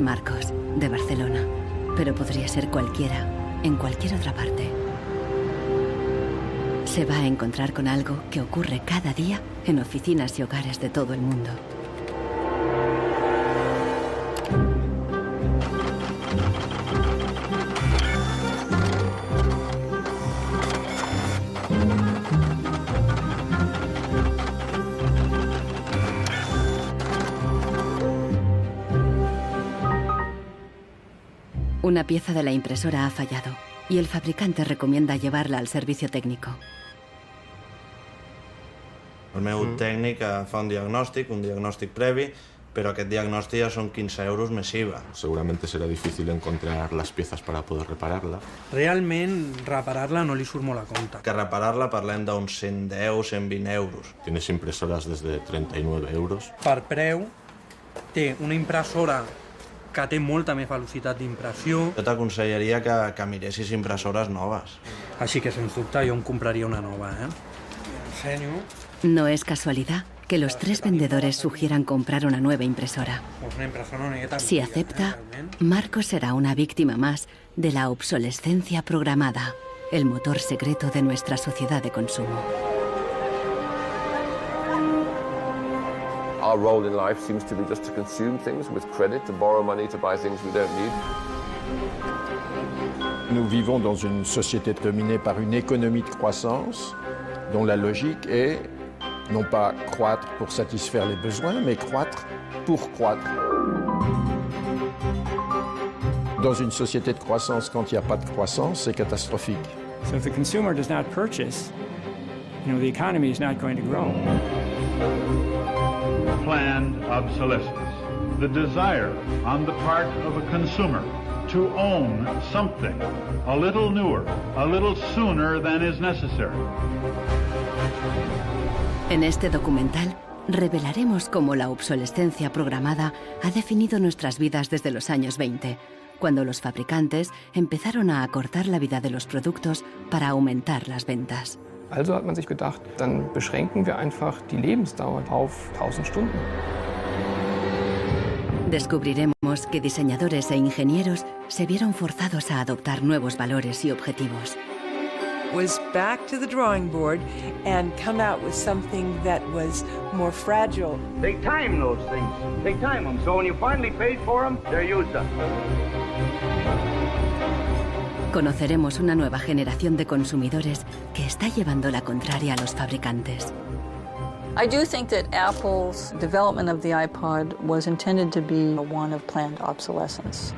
Es Marcos, de Barcelona, pero podría ser cualquiera, en cualquier otra parte. Se va a encontrar con algo que ocurre cada día en oficinas y hogares de todo el mundo. Una pieza de la impresora ha fallado y el fabricante recomienda llevarla al servicio técnico. El meu tècnic fa un diagnòstic previ, pero aquest diagnòstic ja són 15 euros més IVA. Seguramente será difícil encontrar las piezas para poder repararla. Realment, reparar-la no li surt molt a compte. Que reparar-la parlem d'uns 110, 120 euros. Tienes impresoras desde 39 euros. Per preu, té una impressora que té molta més velocitat d'impressió. Jo t'aconsellaria que miressis impressores noves. Així que, sens dubte, jo em compraria una nova, Ensenyo. No es casualidad que los tres vendedores sugieran comprar una nueva impresora. Si acepta, Marcos será una víctima más de la obsolescencia programada, el motor secreto de nuestra sociedad de consumo. Our role in life seems to be just to consume things with credit, to borrow money to buy things we don't need. Nous vivons dans une société dominée par une économie de croissance dont la logique est non pas croître pour satisfaire les besoins, mais croître pour croître. Dans une société de croissance, quand il n'y a pas de croissance, c'est catastrophique. So if the consumer does not purchase, the economy is not going to grow. Planned obsolescence, the desire on the part of a consumer to own something a little newer, a little sooner than is necessary. En este documental revelaremos cómo la obsolescencia programada ha definido nuestras vidas desde los años 20, cuando los fabricantes empezaron a acortar la vida de los productos para aumentar las ventas. Also hat man sich gedacht, dann beschränken wir einfach die Lebensdauer auf 1000 Stunden. Descubriremos que diseñadores e ingenieros se vieron forzados a adoptar nuevos valores y objetivos. Was back to the drawing board and come out with something that was more fragile. They time those things. They time them. So when you finally paid for them, they're used up. Conoceremos una nueva generación de consumidores que está llevando la contraria a los fabricantes. I do think that Apple's development of the iPod was intended to be one of planned obsolescence.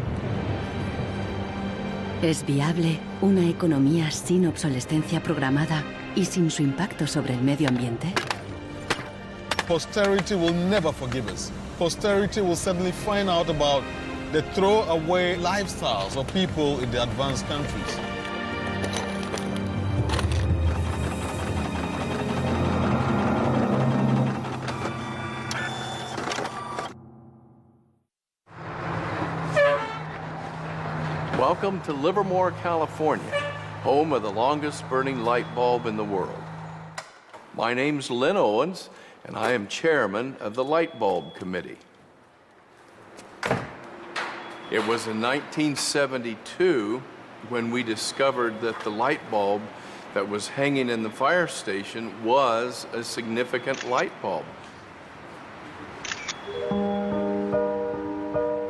¿Es viable una economía sin obsolescencia programada y sin su impacto sobre el medio ambiente? Posterity will never forgive us. Posterity will suddenly find out about the throwaway lifestyles of people in the advanced countries. Welcome to Livermore, California, home of the longest burning light bulb in the world. My name's Lynn Owens, and I am chairman of the Light Bulb Committee. It was in 1972 when we discovered that the light bulb that was hanging in the fire station was a significant light bulb.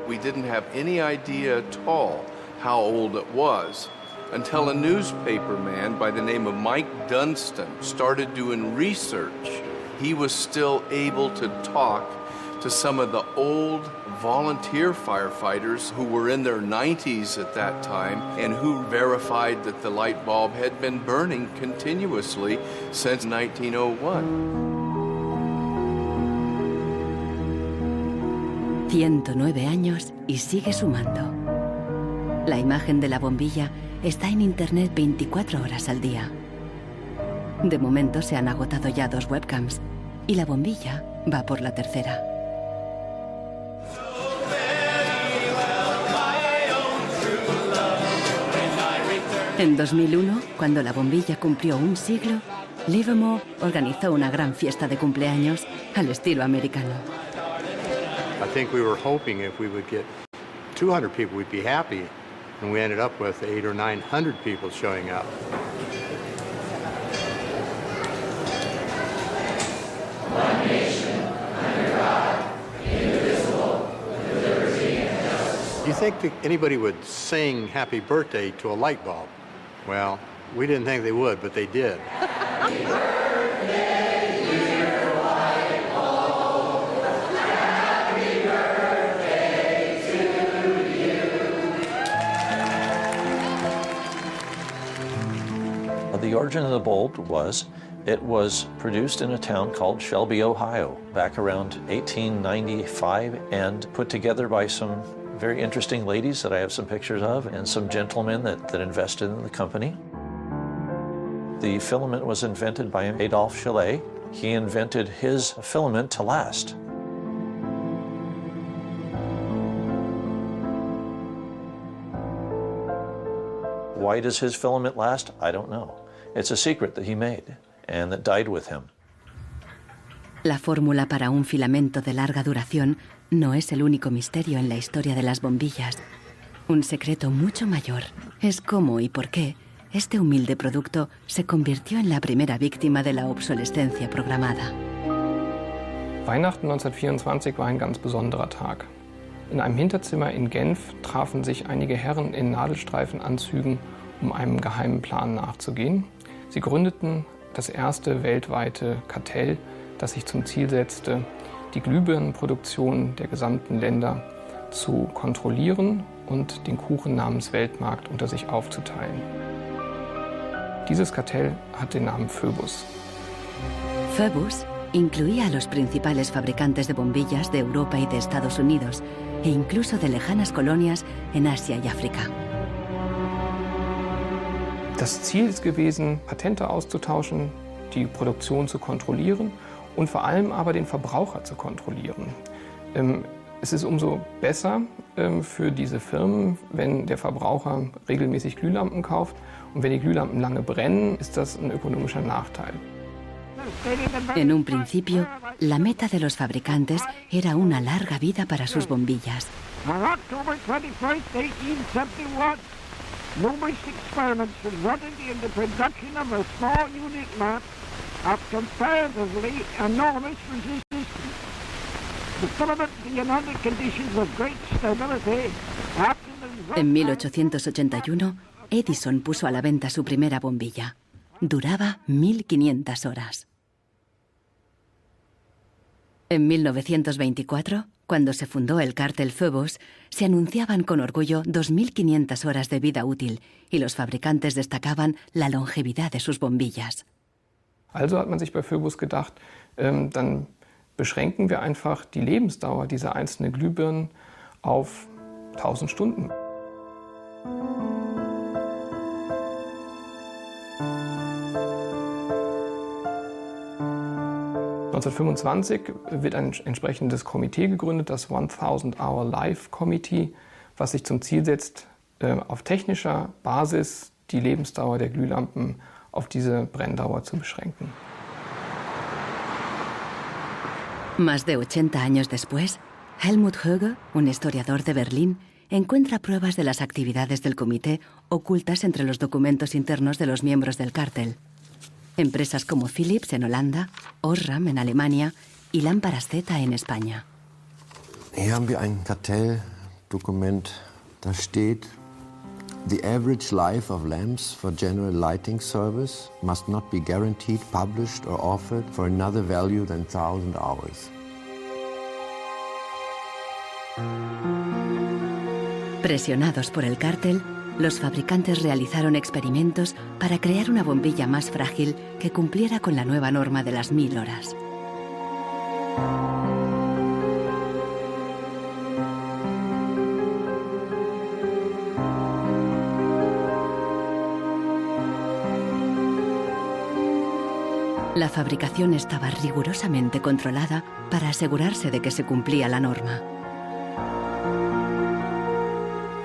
We didn't have any idea at all how old it was until a newspaper man by the name of Mike Dunstan started doing research. He was still able to talk to some of the old volunteer firefighters who were in their 90s at that time and who verified that the light bulb had been burning continuously since 1901. 109 años y sigue sumando. La imagen de la bombilla está en Internet 24 horas al día. De momento se han agotado ya 2 webcams y la bombilla va por la tercera. En 2001, cuando la bombilla cumplió un siglo, Livermore organizó una gran fiesta de cumpleaños al estilo americano. I think we were hoping if we would get 200 people, we'd be happy. And we ended up with 800 or 900 people showing up. One nation, under God, indivisible, with liberty and justice. Do you think that anybody would sing happy birthday to a light bulb? Well, we didn't think they would, but they did. Happy birthday, dear light bulb. Happy birthday to you. The origin of the bulb was, it was produced in a town called Shelby, Ohio, back around 1895, and put together by some very interesting ladies that I have some pictures of, and some gentlemen that invested in the company. The filament was invented by Adolphe Chaillet. He invented his filament to last. Why does his filament last? I don't know. It's a secret that he made and that died with him. La fórmula para un filamento de larga duración no es el único misterio en la historia de las bombillas. Un secreto mucho mayor es cómo y por qué este humilde producto se convirtió en la primera víctima de la obsolescencia programada. Weihnachten 1924 war ein ganz besonderer Tag. In einem Hinterzimmer in Genf trafen sich einige Herren in Nadelstreifenanzügen, um einem geheimen Plan nachzugehen. Sie gründeten das erste weltweite Kartell, das sich zum Ziel setzte, die Glühbirnenproduktion der gesamten Länder zu kontrollieren und den Kuchen namens Weltmarkt unter sich aufzuteilen. Dieses Kartell hat den Namen Phoebus. Phoebus incluía a los principales fabricantes de bombillas de Europa y de Estados Unidos, e incluso de lejanas colonias en Asia y África. Das Ziel ist gewesen, Patente auszutauschen, die Produktion zu kontrollieren und vor allem aber den Verbraucher zu kontrollieren. Es ist umso besser für diese Firmen, wenn der Verbraucher regelmäßig Glühlampen kauft, und wenn die Glühlampen lange brennen, ist das ein ökonomischer Nachteil. En un principio, la meta de los fabricantes era una larga vida para sus bombillas. On October 21st, 1871, numerous experiments resulted in the production of a small unit lamp of comparatively enormous resistance. The filament being under conditions of great stability after the... En 1881, Edison puso a la venta su primera bombilla. Duraba 1500 horas. En 1924, cuando se fundó el cártel Phoebus, se anunciaban con orgullo 2500 horas de vida útil y los fabricantes destacaban la longevidad de sus bombillas. Also hat man sich bei Phoebus gedacht, dann beschränken wir einfach die Lebensdauer dieser einzelnen Glühbirnen auf 1000 Stunden. (1925) wird ein entsprechendes Komitee gegründet, das 1000 Hour Life Committee, was sich zum Ziel setzt, auf technischer Basis die Lebensdauer der Glühlampen auf diese Brenndauer zu beschränken. Más de 80 años después, Helmut Höge, un historiador de Berlín, encuentra pruebas de las actividades del comité ocultas entre los documentos internos de los miembros del cártel. Empresas como Philips en Holanda, Osram en Alemania y Lámparas Z en España. Hier haben wir ein Kartelldokument, da steht: The average life of lamps for general lighting service must not be guaranteed, published or offered for another value than 1000 hours. Presionados por el cártel, los fabricantes realizaron experimentos para crear una bombilla más frágil que cumpliera con la nueva norma de las 1000 horas. La fabricación estaba rigurosamente controlada para asegurarse de que se cumplía la norma.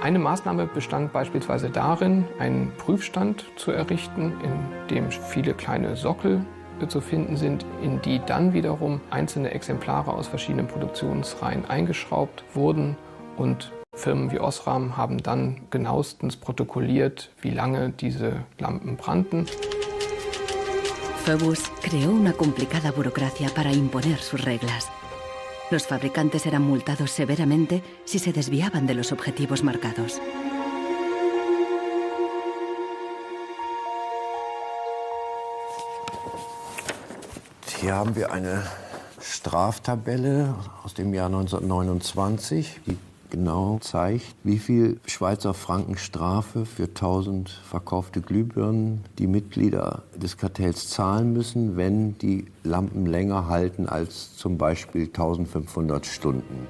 Eine Maßnahme bestand beispielsweise darin, einen Prüfstand zu errichten, in dem viele kleine Sockel zu finden sind, in die dann wiederum einzelne Exemplare aus verschiedenen Produktionsreihen eingeschraubt wurden und Firmen wie Osram haben dann genauestens protokolliert, wie lange diese Lampen brannten. Phoebus creó una complicada burocracia para imponer sus reglas. Los fabricantes eran multados severamente si se desviaban de los objetivos marcados. Hier haben wir eine Straftabelle aus dem Jahr 1929, die genau zeigt, wie viel Schweizer Franken Strafe für 1000 verkaufte Glühbirnen die Mitglieder des Kartells zahlen müssen, wenn die Lampen länger halten als zum Beispiel 1500 Stunden.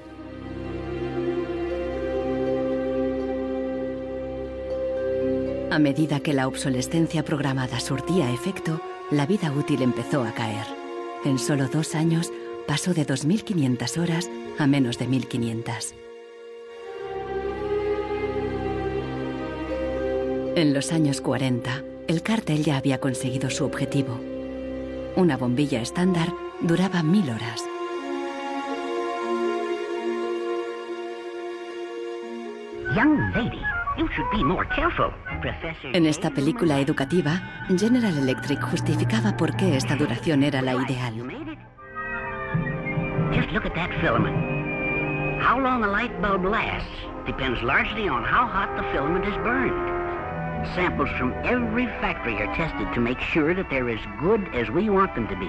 A medida que la obsolescencia programada surtía efecto, la vida útil empezó a caer. En solo 2 años pasó de 2.500 horas a menos de 1.500. En los años 40, el cártel ya había conseguido su objetivo. Una bombilla estándar duraba 1000 horas. Young lady, you should be more careful. Professor. En esta película educativa, General Electric justificaba por qué esta duración era la ideal. Just look at that filament. How long a light bulb lasts depends largely on how hot the filament is burned. Samples from every factory are tested to make sure that they're as good as we want them to be.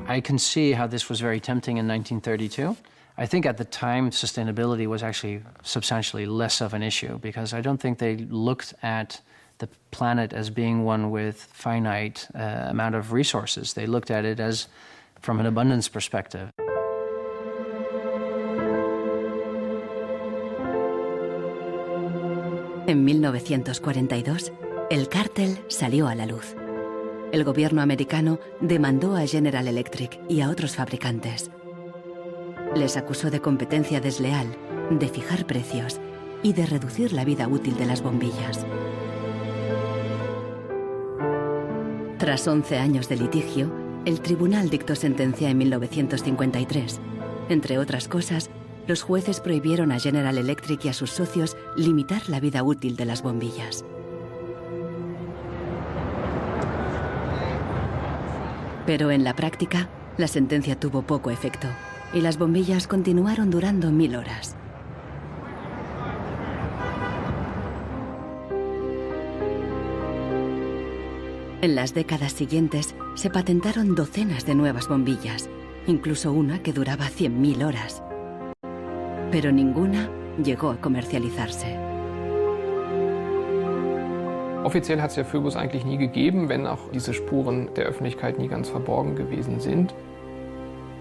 I can see how this was very tempting in 1932. I think at the time sustainability was actually substantially less of an issue because I don't think they looked at the planet as being one with finite amount of resources. They looked at it as from an abundance perspective. En 1942, el cártel salió a la luz. El gobierno americano demandó a General Electric y a otros fabricantes. Les acusó de competencia desleal, de fijar precios y de reducir la vida útil de las bombillas. Tras 11 años de litigio, el tribunal dictó sentencia en 1953. Entre otras cosas, los jueces prohibieron a General Electric y a sus socios limitar la vida útil de las bombillas. Pero en la práctica, la sentencia tuvo poco efecto y las bombillas continuaron durando 1000 horas. En las décadas siguientes se patentaron docenas de nuevas bombillas, incluso una que duraba 100.000 horas. Pero ninguna llegó a comercializarse. Offiziell hat es ja Phoebus eigentlich nie gegeben, wenn auch diese Spuren der Öffentlichkeit nie ganz verborgen gewesen sind.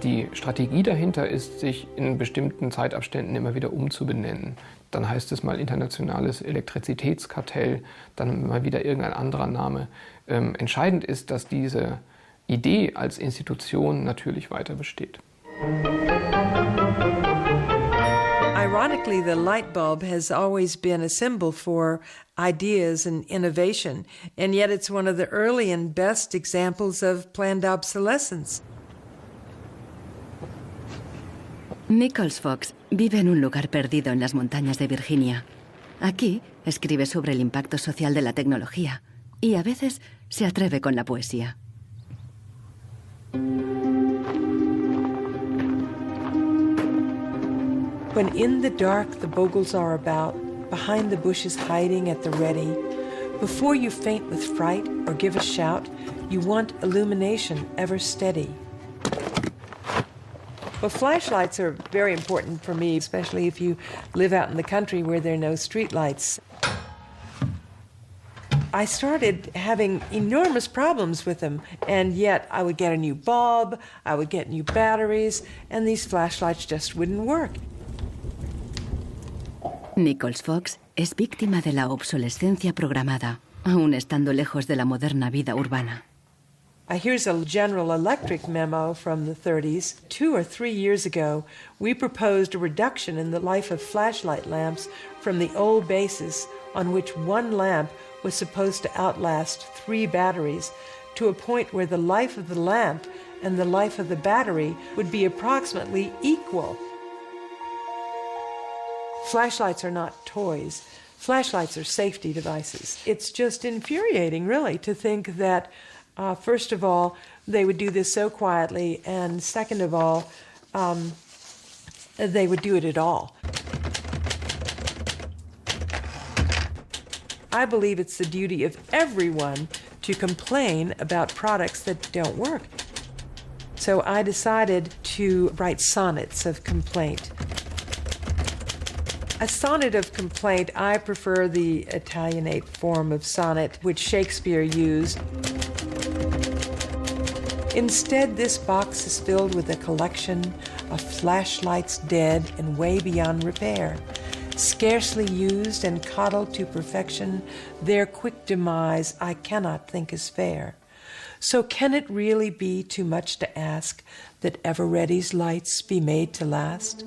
Die Strategie dahinter ist, sich in bestimmten Zeitabständen immer wieder umzubenennen. Dann heißt es mal internationales Elektrizitätskartell, dann mal wieder irgendein anderer Name. Entscheidend ist, dass diese Idee als Institution natürlich weiter besteht. Ironically, the light bulb has always been a symbol for ideas and innovation, and yet it's one of the early and best examples of planned obsolescence. Nichols Fox vive en un lugar perdido en las montañas de Virginia. Aquí escribe sobre el impacto social de la tecnología y a veces se atreve con la poesía. When in the dark the bogles are about, behind the bushes hiding at the ready, before you faint with fright or give a shout, you want illumination ever steady. Well, flashlights are very important for me, especially if you live out in the country where there are no street lights. I started having enormous problems with them, and yet I would get a new bulb, I would get new batteries, and these flashlights just wouldn't work. Nichols Fox es víctima de la obsolescencia programada, aún estando lejos de la moderna vida urbana. Here's a General Electric memo from the 30s. 2 or 3 years ago, we proposed a reduction in the life of flashlight lamps from the old basis on which one lamp was supposed to outlast 3 batteries to a point where the life of the lamp and the life of the battery would be approximately equal. Flashlights are not toys. Flashlights are safety devices. It's just infuriating, really, to think that, first of all, they would do this so quietly, and second of all, they would do it at all. I believe it's the duty of everyone to complain about products that don't work. So I decided to write sonnets of complaint. A sonnet of complaint, I prefer the Italianate form of sonnet, which Shakespeare used. Instead, this box is filled with a collection of flashlights dead and way beyond repair. Scarcely used and coddled to perfection, their quick demise I cannot think is fair. So can it really be too much to ask that Ever-Ready's lights be made to last?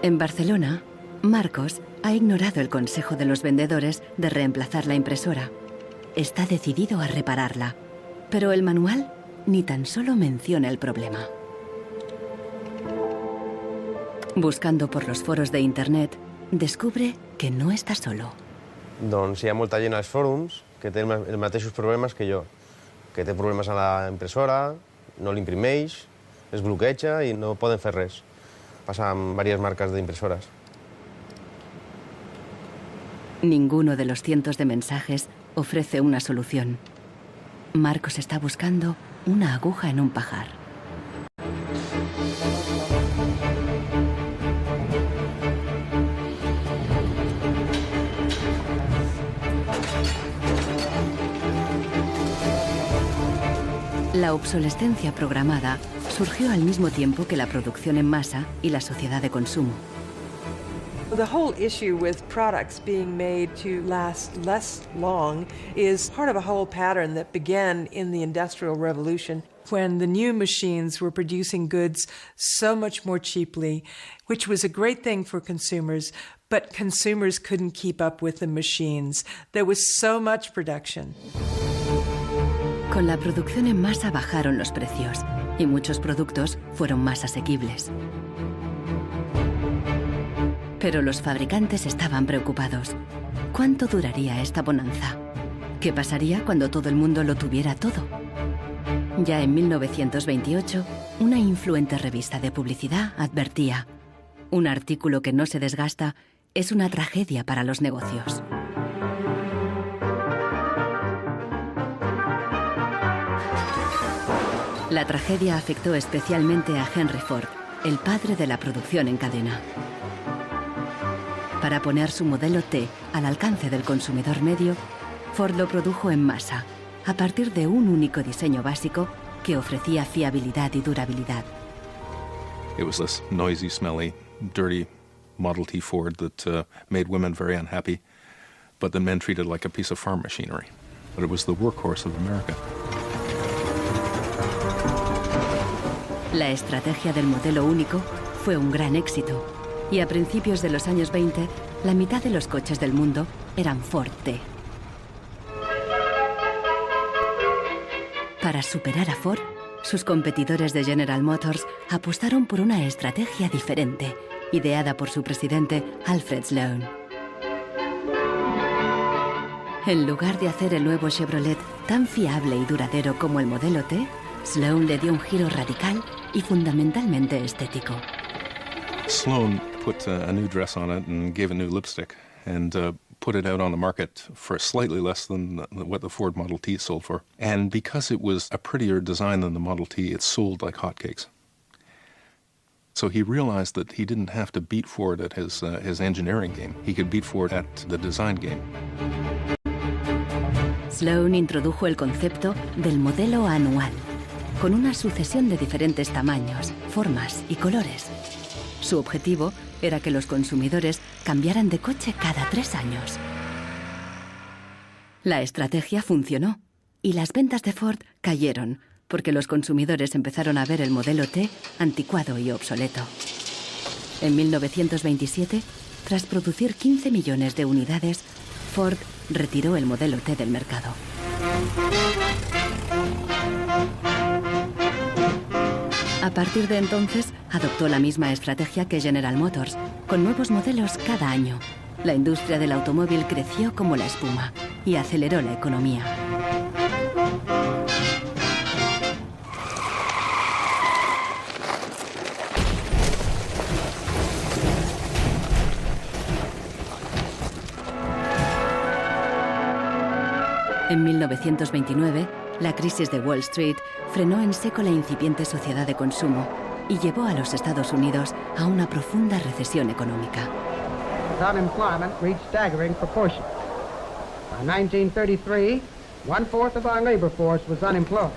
En Barcelona, Marcos ha ignorado el consejo de los vendedores de reemplazar la impresora. Está decidido a repararla, pero el manual ni tan solo menciona el problema. Buscando por los foros de Internet, descubre que no está solo. Doncs hi ha molta gent als fòrums que té els mateixos problemes que jo, que té problemes a la impressora, no l'imprimeix, es bloqueja i no poden fer res. Pasa amb diverses marques de impresoras. Ninguno de los cientos de mensajes ofrece una solución. Marcos está buscando una aguja en un pajar. La obsolescencia programada surgió al mismo tiempo que la producción en masa y la sociedad de consumo. The whole issue with products being made to last less long is part of a whole pattern that began in the Industrial Revolution, when the new machines were producing goods so much more cheaply, which was a great thing for consumers, but consumers couldn't keep up with the machines. There was so much production. Con la producción en masa bajaron los precios y muchos productos fueron más asequibles. Pero los fabricantes estaban preocupados. ¿Cuánto duraría esta bonanza? ¿Qué pasaría cuando todo el mundo lo tuviera todo? Ya en 1928, una influente revista de publicidad advertía: un artículo que no se desgasta es una tragedia para los negocios. La tragedia afectó especialmente a Henry Ford, el padre de la producción en cadena. Para poner su modelo T al alcance del consumidor medio, Ford lo produjo en masa, a partir de un único diseño básico que ofrecía fiabilidad y durabilidad. It was this noisy, smelly, dirty Model T Ford that made women very unhappy, but the men treated like a piece of farm machinery. But it was the workhorse of America. La estrategia del modelo único fue un gran éxito, y a principios de los años 20, la mitad de los coches del mundo eran Ford T. Para superar a Ford, sus competidores de General Motors apostaron por una estrategia diferente, ideada por su presidente Alfred Sloan. En lugar de hacer el nuevo Chevrolet tan fiable y duradero como el modelo T, Sloan le dio un giro radical y fundamentalmente estético. Sloan put a new dress on it and gave a new lipstick and put it out on the market for slightly less than what the Ford Model T sold for. And because it was a prettier design than the Model T, it sold like hotcakes. So he realized that he didn't have to beat Ford at his engineering game. He could beat Ford at the design game. Sloan introdujo el concepto del modelo anual, con una sucesión de diferentes tamaños, formas y colores. Su objetivo era que los consumidores cambiaran de coche cada 3 años. La estrategia funcionó y las ventas de Ford cayeron porque los consumidores empezaron a ver el modelo T anticuado y obsoleto. En 1927, tras producir 15 millones de unidades, Ford retiró el modelo T del mercado. A partir de entonces, adoptó la misma estrategia que General Motors, con nuevos modelos cada año. La industria del automóvil creció como la espuma y aceleró la economía. En 1929, la crisis de Wall Street frenó en seco la incipiente sociedad de consumo y llevó a los Estados Unidos a una profunda recesión económica. Unemployment reached staggering proportions. By 1933, 1/4 of our labor force was unemployed.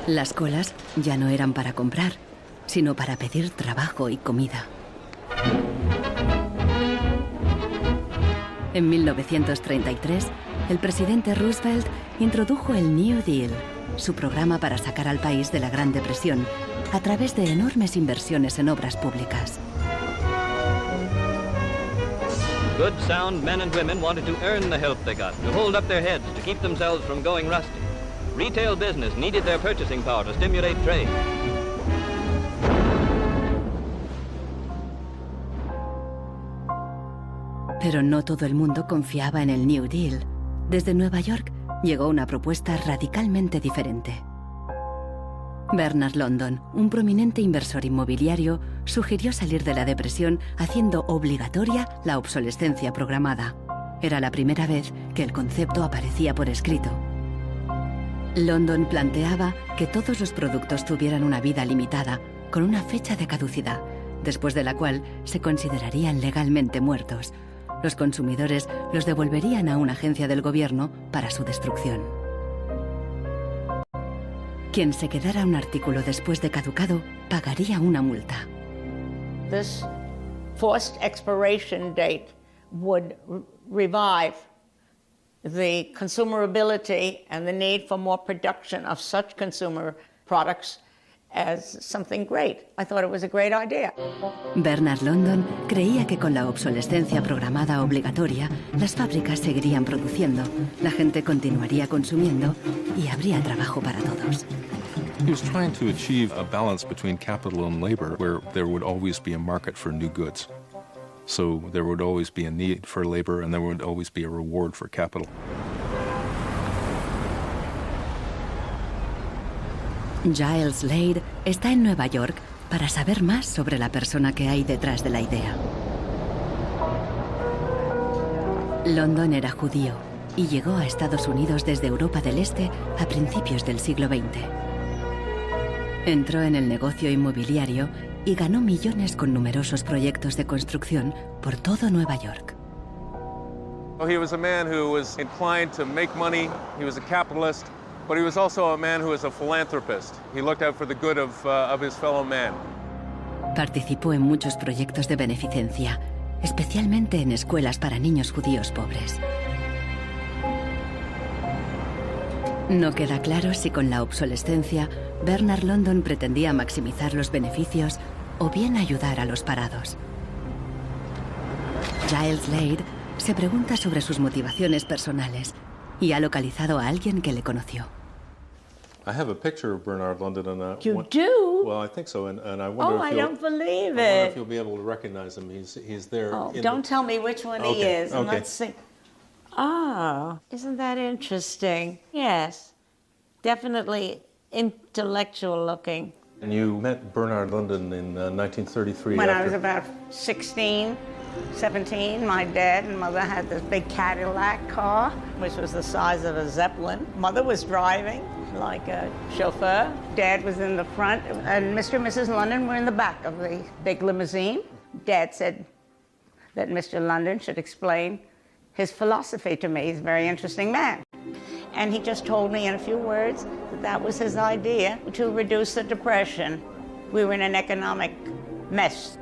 Las colas ya no eran para comprar, sino para pedir trabajo y comida. En 1933, el presidente Roosevelt introdujo el New Deal, su programa para sacar al país de la Gran Depresión, a través de enormes inversiones en obras públicas. Good, sound men and women wanted to earn the help they got, to hold up their heads, to keep themselves from going rusty. Retail business needed their purchasing power to stimulate trade. Pero no todo el mundo confiaba en el New Deal. Desde Nueva York llegó una propuesta radicalmente diferente. Bernard London, un prominente inversor inmobiliario, sugirió salir de la depresión haciendo obligatoria la obsolescencia programada. Era la primera vez que el concepto aparecía por escrito. London planteaba que todos los productos tuvieran una vida limitada, con una fecha de caducidad, después de la cual se considerarían legalmente muertos. Los consumidores los devolverían a una agencia del gobierno para su destrucción. Quien se quedara un artículo después de caducado pagaría una multa. This forced expiration date would revive the consumerability and the need for more production of such consumer products as something great. I thought it was a great idea. Bernard London creía que con la obsolescencia programada obligatoria, las fábricas seguirían produciendo, la gente continuaría consumiendo y habría trabajo para todos. He was trying to achieve a balance between capital and labor where there would always be a market for new goods. So there would always be a need for labor and there would always be a reward for capital. Giles Slade está en Nueva York para saber más sobre la persona que hay detrás de la idea. London era judío y llegó a Estados Unidos desde Europa del Este a principios del siglo XX. Entró en el negocio inmobiliario y ganó millones con numerosos proyectos de construcción por todo Nueva York. He was a man who was inclined to make money. He was a capitalist, but he was also a man who was a philanthropist. He looked out for the good of his fellow man. Participó en muchos proyectos de beneficencia, especialmente en escuelas para niños judíos pobres. No queda claro si con la obsolescencia Bernard London pretendía maximizar los beneficios o bien ayudar a los parados. Giles Slade se pregunta sobre sus motivaciones personales y ha localizado a alguien que le conoció. I have a picture of Bernard London and You do? Well, I think so, and I wonder I if don't believe I wonder it. if you'll be able to recognize him. He's there. Oh, in don't tell me which one he Okay, is. And okay. let's see. Ah, isn't that interesting? Yes, definitely intellectual looking. And you met Bernard London in 1933. When I after- was about 16, 17, my dad and mother had this big Cadillac car, which was the size of a Zeppelin. Mother was driving like a chauffeur. Dad was in the front, and Mr. and Mrs. London were in the back of the big limousine. Dad said that Mr. London should explain his philosophy to me. He's a very interesting man. And he just told me in a few words that that was his idea to reduce the depression. We were in an economic mess,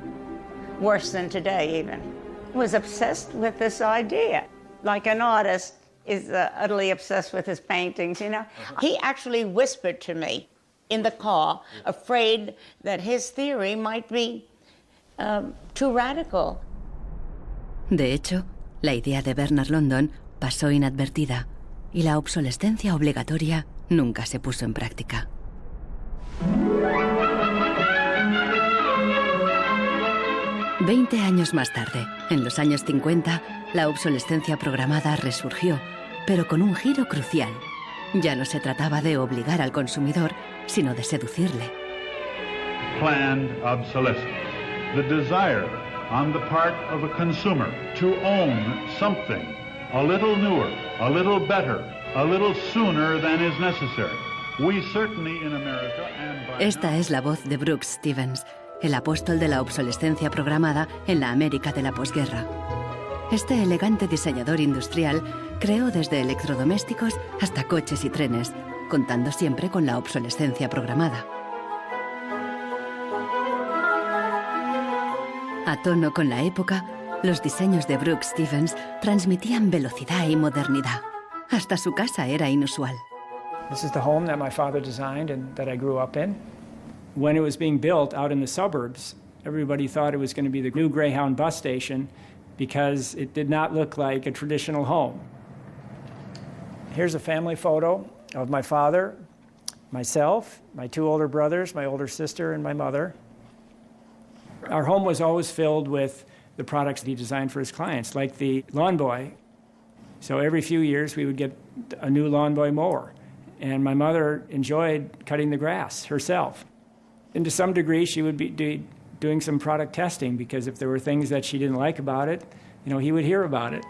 worse than today even. He was obsessed with this idea. Like an artist is utterly obsessed with his paintings, you know. He actually whispered to me in the car, afraid that his theory might be too radical. De hecho, la idea de Bernard London pasó inadvertida y la obsolescencia obligatoria nunca se puso en práctica. 20 años más tarde, en los años 50, la obsolescencia programada resurgió, pero con un giro crucial. Ya no se trataba de obligar al consumidor, sino de seducirle. Planned obsolescence. The desire on the part of a consumer to own something a little newer, a little better, a little sooner than is necessary. We certainly in America and by Esta es la voz de Brooks Stevens, el apóstol de la obsolescencia programada en la América de la posguerra. Este elegante diseñador industrial creó desde electrodomésticos hasta coches y trenes, contando siempre con la obsolescencia programada. A tono con la época, los diseños de Brooks Stevens transmitían velocidad y modernidad. Hasta su casa era inusual. This is the home that my father designed and that I grew up in. When it was being built out in the suburbs, everybody thought it was going to be the new Greyhound bus station because it did not look like a traditional home. Here's a family photo of my father, myself, my two older brothers, my older sister, and my mother. Our home was always filled with the products that he designed for his clients, like the lawn boy. So every few years we would get a new lawn boy mower. And my mother enjoyed cutting the grass herself. And to some degree, she would be doing some product testing, because if there were things that she didn't like about it, you know, he would hear about it.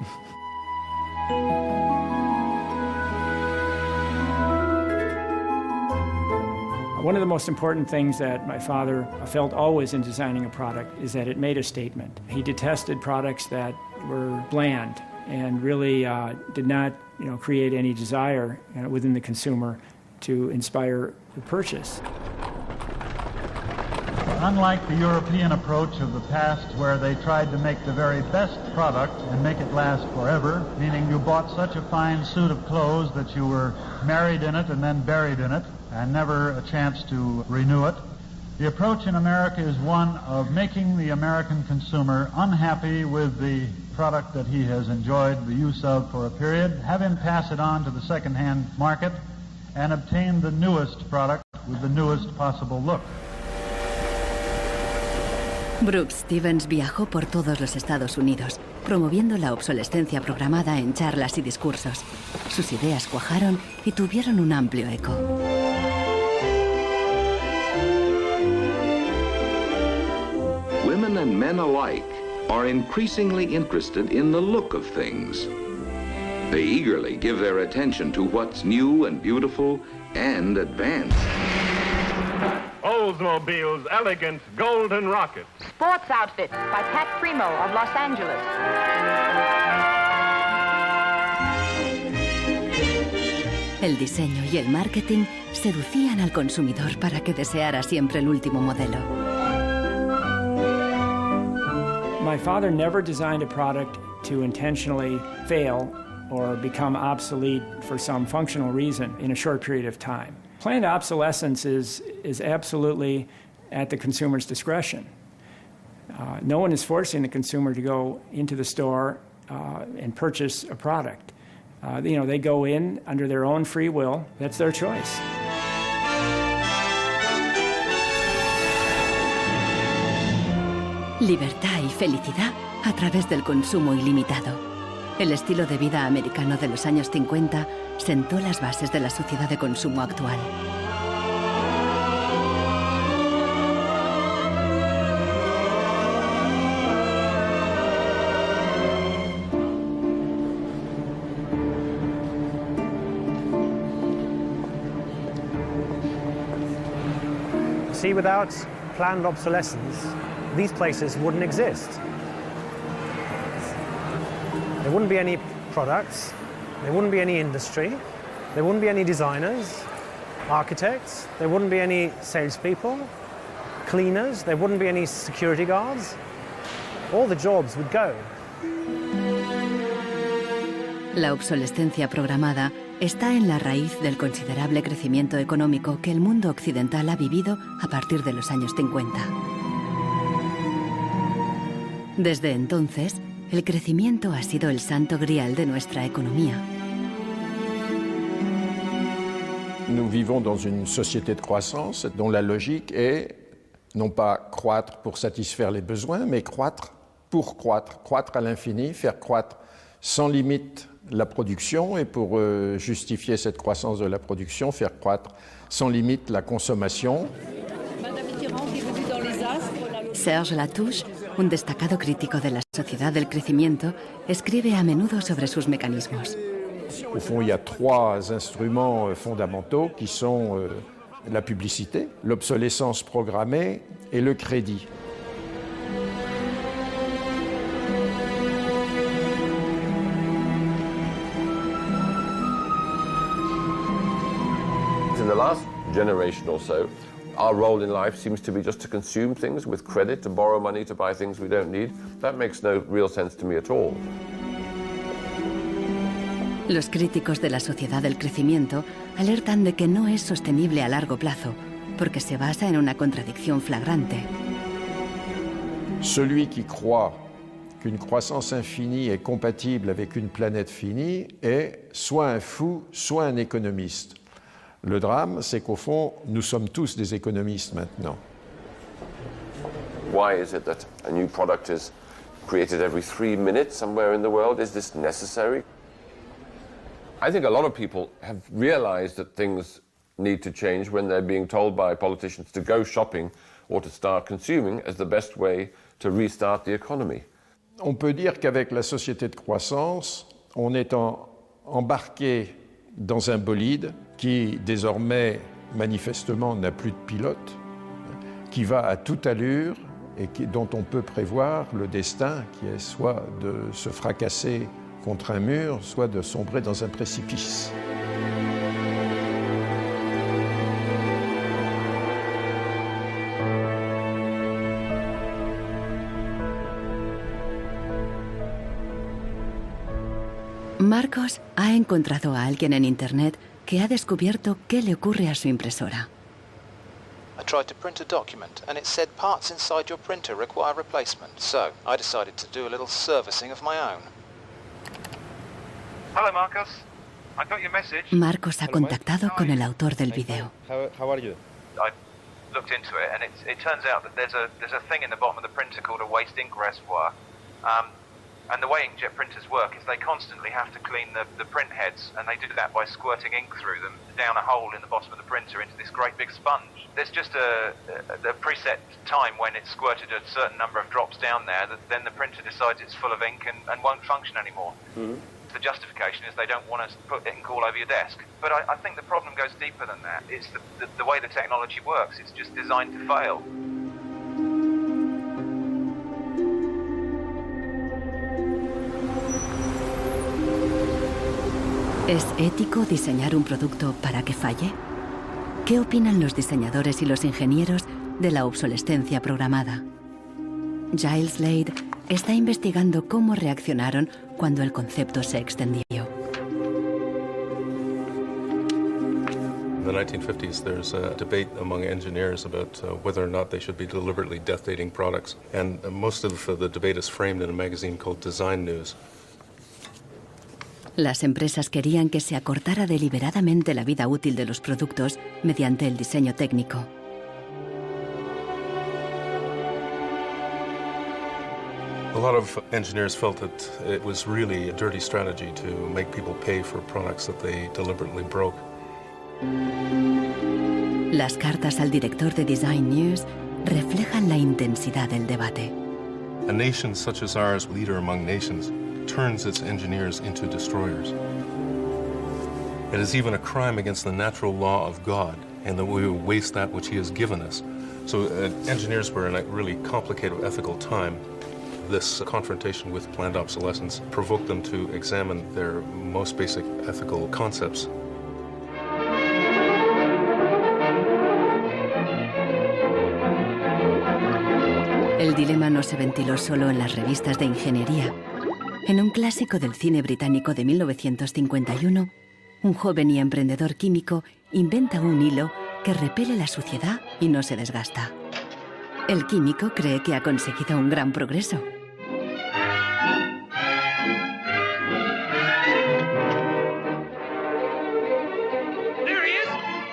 One of the most important things that my father felt always in designing a product is that it made a statement. He detested products that were bland and really did not, you know, create any desire within the consumer to inspire the purchase. Unlike the European approach of the past, where they tried to make the very best product and make it last forever, meaning you bought such a fine suit of clothes that you were married in it and then buried in it, and never a chance to renew it. The approach in America is one of making the American consumer unhappy with the product that he has enjoyed the use of for a period, have him pass it on to the second-hand market, and obtain the newest product with the newest possible look. Brooks Stevens viajó por todos los Estados Unidos, promoviendo la obsolescencia programada en charlas y discursos. Sus ideas cuajaron y tuvieron un amplio eco. Women and men alike are increasingly interested in the look of things. They eagerly give their attention to what's new and beautiful and advanced. Oldsmobile's elegant golden rocket. Sports outfit by Pat Primo of Los Angeles. El diseño y el marketing seducían al consumidor para que deseara siempre el último modelo. My father never designed a product to intentionally fail or become obsolete for some functional reason in a short period of time. Planned obsolescence is absolutely at the consumer's discretion. No one is forcing the consumer to go into the store and purchase a product. You know, they go in under their own free will. That's their choice. Libertad y felicidad a través del consumo ilimitado. El estilo de vida americano de los años 50 sentó las bases de la sociedad de consumo actual. See, without planned obsolescence, these places wouldn't exist. There wouldn't be any products, there wouldn't be any industry, there wouldn't be any designers, architects, there wouldn't be any salespeople, cleaners, there wouldn't be any security guards. All the jobs would go. La obsolescencia programada está en la raíz del considerable crecimiento económico que el mundo occidental ha vivido a partir de los años 50. Desde entonces, el crecimiento ha sido el santo grial de nuestra economía. Nous vivons dans une société de croissance dont la logique est Non pas croître pour satisfaire les besoins, mais croître pour croître, croître à l'infini, faire croître sans limite la production, et pour justifier cette croissance de la production, faire croître sans limite la consommation. Serge Latouche, un destacado crítico de la sociedad del crecimiento, escribe a menudo sobre sus mecanismos. Au fond, il y a trois instruments fondamentaux qui sont la publicité, l'obsolescence programmée et le crédit. In the last generation or so, our role in life seems to be just to consume things with credit, to borrow money to buy things we don't need. That makes no real sense to me at all. Los críticos de la sociedad del crecimiento alertan de que no es sostenible a largo plazo, porque se basa en una contradicción flagrante. Celui qui croit qu'une croissance infinie est compatible avec une planète finie est soit un fou, soit un économiste. Le drame, c'est qu'au fond, nous sommes tous des économistes maintenant. Why is it that a new product is created every 3 minutes somewhere in the world? Is this necessary? I think a lot of people have realized that things need to change when they're being told by politicians to go shopping or to start consuming as the best way to restart the economy. On peut dire qu'avec la société de croissance, on est embarqué dans un bolide qui désormais manifestement n'a plus de pilote, qui va à toute allure et dont on peut prévoir le destin, qui est soit de se fracasser contre un mur, soit de sombrer dans un précipice. Marcos ha encontrado a alguien en Internet que ha descubierto qué le ocurre a su impresora. I tried to print a document and it said parts inside your printer require replacement. So I decided to do a little servicing of my own. Hello, Marcos. I got your message. Marcos ha contactado con el autor del video. How are you? I looked into it and it turns out that there's a thing in the bottom of the printer called a waste ink reservoir. And the way inkjet printers work is they constantly have to clean the print heads, and they do that by squirting ink through them down a hole in the bottom of the printer into this great big sponge. There's just a preset time when it's squirted a certain number of drops down there that then the printer decides it's full of ink and won't function anymore. Mm-hmm. The justification is they don't want to put ink all over your desk. But I think the problem goes deeper than that. It's the way the technology works. It's just designed to fail. ¿Es ético diseñar un producto para que falle? ¿Qué opinan los diseñadores y los ingenieros de la obsolescencia programada? Giles Slade está investigando cómo reaccionaron cuando el concepto se extendió. In the 1950s, there's a debate among engineers about whether or not they should be deliberately death-dating products. And most of the debate is framed in a magazine called Design News. Las empresas querían que se acortara deliberadamente la vida útil de los productos mediante el diseño técnico. A lot of engineers felt that it was really a dirty strategy to make people pay for products that they deliberately broke. Las cartas al director de Design News reflejan la intensidad del debate. A nation such as ours, leader among nations, turns its engineers into destroyers. It is even a crime against the natural law of God, and that we waste that which He has given us. So engineers were in a really complicated ethical time. This confrontation with planned obsolescence provoked them to examine their most basic ethical concepts. El dilema no se ventiló solo en las revistas de ingeniería. En un clásico del cine británico de 1951, un joven y emprendedor químico inventa un hilo que repele la suciedad y no se desgasta. El químico cree que ha conseguido un gran progreso.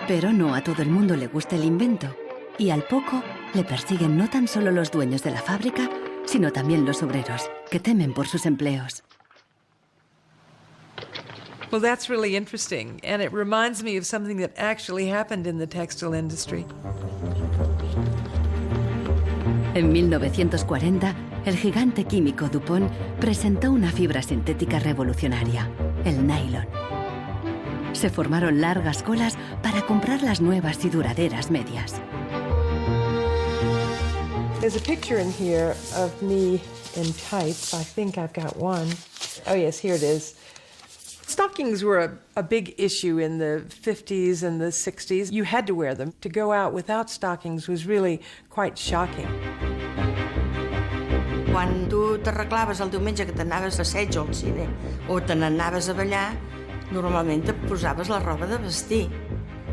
Pero no a todo el mundo le gusta el invento, y al poco le persiguen no tan solo los dueños de la fábrica, sino también los obreros, que temen por sus empleos. Well, that's really interesting, and it reminds me of something that actually happened in the textile industry. En 1940, el gigante químico DuPont presentó una fibra sintética revolucionaria, el nylon. Se formaron largas colas para comprar las nuevas y duraderas medias. There's a picture in here of me in tights. I think I've got one. Oh, yes, here it is. Stockings were a big issue in the 50s and the 60s. You had to wear them. To go out without stockings was really quite shocking. Quan tu t'arreglaves el diumenge que t'anaves a assaig al cine o te n'anaves a ballar, normalment et posaves la roba de vestir.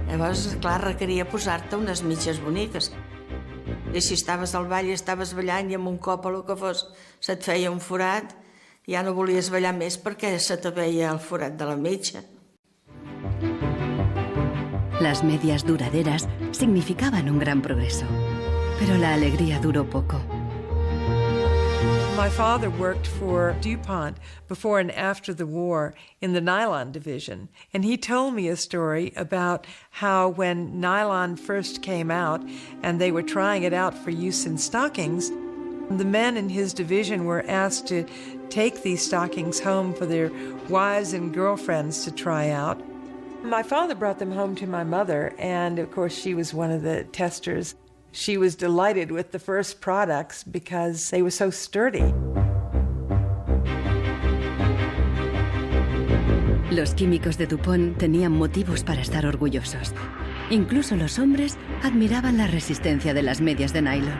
Llavors, clar, requeria posar-te unes mitges boniques. I si estaves al ball i estaves ballant i amb un cop o el que fos se't feia un forat, ja no volies ballar més perquè se te veia el forat de la mitja. Las medias duraderas significaban un gran progreso, pero la alegría duró poco. My father worked for DuPont before and after the war in the nylon division, and he told me a story about how when nylon first came out and they were trying it out for use in stockings, the men in his division were asked to take these stockings home for their wives and girlfriends to try out. My father brought them home to my mother, and of course she was one of the testers. She was delighted with the first products because they were so sturdy. Los químicos de DuPont tenían motivos para estar orgullosos. Incluso los hombres admiraban la resistencia de las medias de nylon.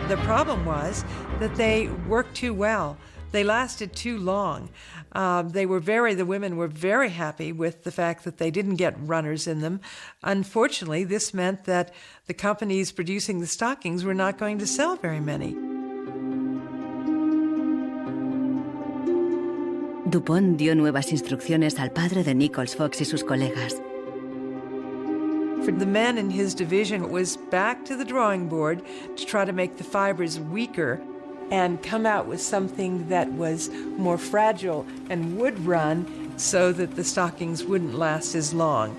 The problem was that they worked too well. They lasted too long. The women were very happy with the fact that they didn't get runners in them. Unfortunately, this meant that the companies producing the stockings were not going to sell very many. DuPont dio nuevas instrucciones al padre de Nichols Fox y sus colegas. For the men in his division, it was back to the drawing board to try to make the fibers weaker and come out with something that was more fragile and would run so that the stockings wouldn't last as long.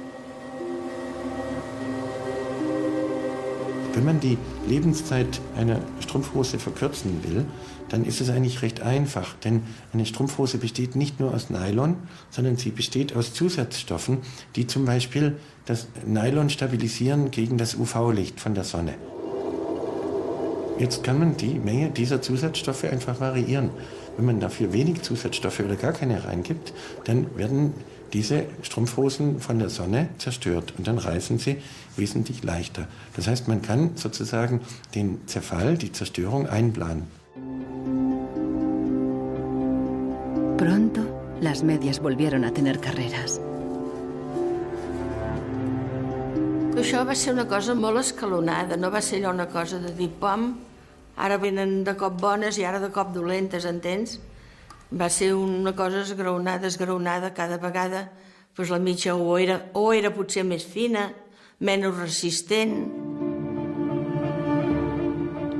Wenn man die Lebenszeit einer Strumpfhose verkürzen will, dann ist es eigentlich recht einfach, denn eine Strumpfhose besteht nicht nur aus Nylon, sondern sie besteht aus Zusatzstoffen, die zum Beispiel das Nylon stabilisieren gegen das UV-Licht von der Sonne. Jetzt kann man die Menge dieser Zusatzstoffe einfach variieren. Wenn man dafür wenig Zusatzstoffe oder gar keine reingibt, dann werden diese Strumpfhosen von der Sonne zerstört und dann reißen sie wesentlich leichter. Das heißt, man kann sozusagen den Zerfall, die Zerstörung einplanen. Pronto, las medias volvieron a tener carreras. Això va ser una cosa molt escalonada, no va ser allò una cosa de dir, pam, ara venen de cop bones i ara de cop dolentes, entens? Va ser una cosa esgraonada cada vegada, doncs la mitja o era potser més fina, menys resistent.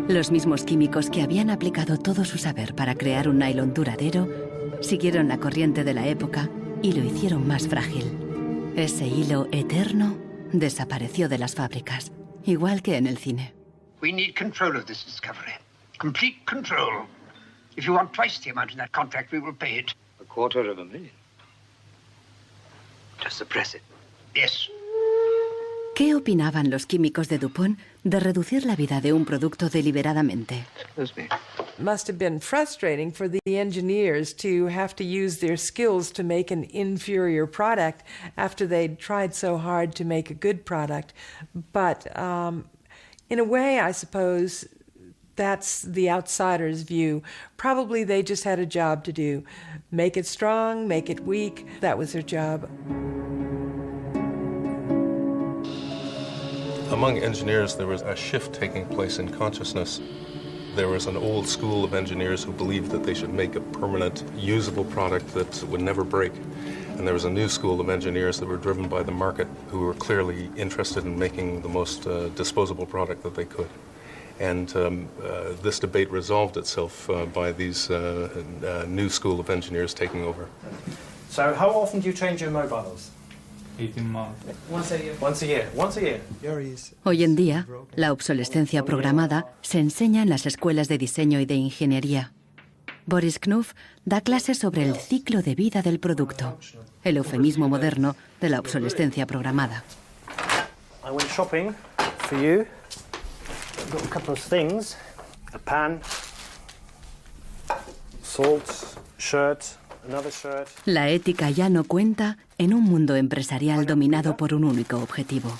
Los mismos químicos que habían aplicado todo su saber para crear un nylon duradero siguieron la corriente de la época y lo hicieron más frágil. Ese hilo eterno desapareció de las fábricas, igual que en el cine. We need control of this discovery. Complete control. If you want twice the amount in that contract, we will pay it. $250,000. Just suppress it. Yes. ¿Qué opinaban los químicos de DuPont de reducir la vida de un producto deliberadamente? Must have been frustrating for the engineers to have to use their skills to make an inferior product after they'd tried so hard to make a good product. But in a way, I suppose that's the outsider's view. Probably they just had a job to do. Make it strong, make it weak. That was their job. Among engineers, there was a shift taking place in consciousness. There was an old school of engineers who believed that they should make a permanent, usable product that would never break. And there was a new school of engineers that were driven by the market who were clearly interested in making the most disposable product that they could. And this debate resolved itself by these new school of engineers taking over. So how often do you change your mobiles? 18 months. Once a year. Once a year. Once a year. Hoy en día, la obsolescencia programada se enseña en las escuelas de diseño y de ingeniería. Boris Knuff da clases sobre el ciclo de vida del producto, el eufemismo moderno de la obsolescencia programada. I went shopping for you. I've got a couple of things. A pan, salt, shirt, another shirt. La ética ya no cuenta en un mundo empresarial dominado por un único objetivo: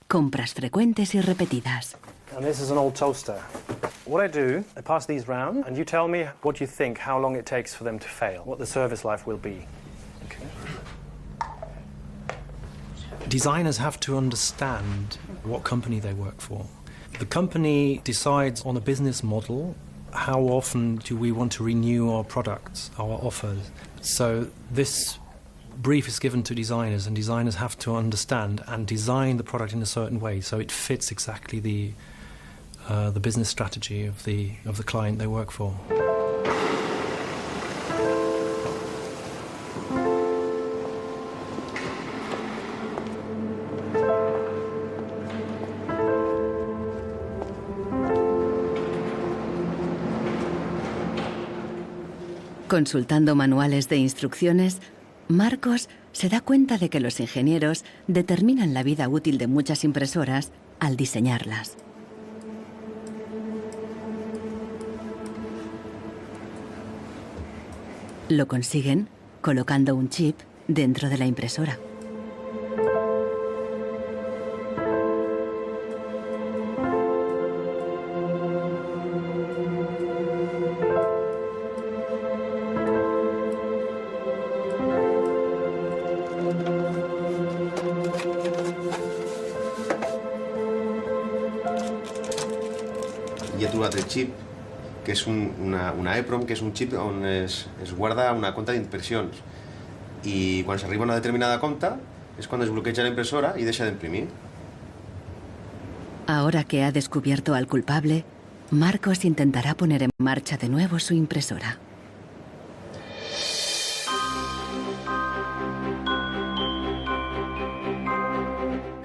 compras frecuentes y repetidas. And this is an old toaster. What I do, I pass these round, and you tell me what you think, how long it takes for them to fail, what the service life will be. Okay. Designers have to understand what company they work for. The company decides on a business model. How often do we want to renew our products, our offers? So this brief is given to designers, and designers have to understand and design the product in a certain way so it fits exactly the business strategy of the client they work for. Consultando manuales de instrucciones, Marcos se da cuenta de que los ingenieros determinan la vida útil de muchas impresoras al diseñarlas. Lo consiguen colocando un chip dentro de la impresora. Hi ha trobat el xip, que és una EEPROM, que és un xip on es guarda una compta d'impressions. I quan s'arriba a una determinada compta és quan es bloqueja la impresora i deixa d'imprimir. Ahora que ha descubierto al culpable, Marcos intentará poner en marcha de nuevo su impresora.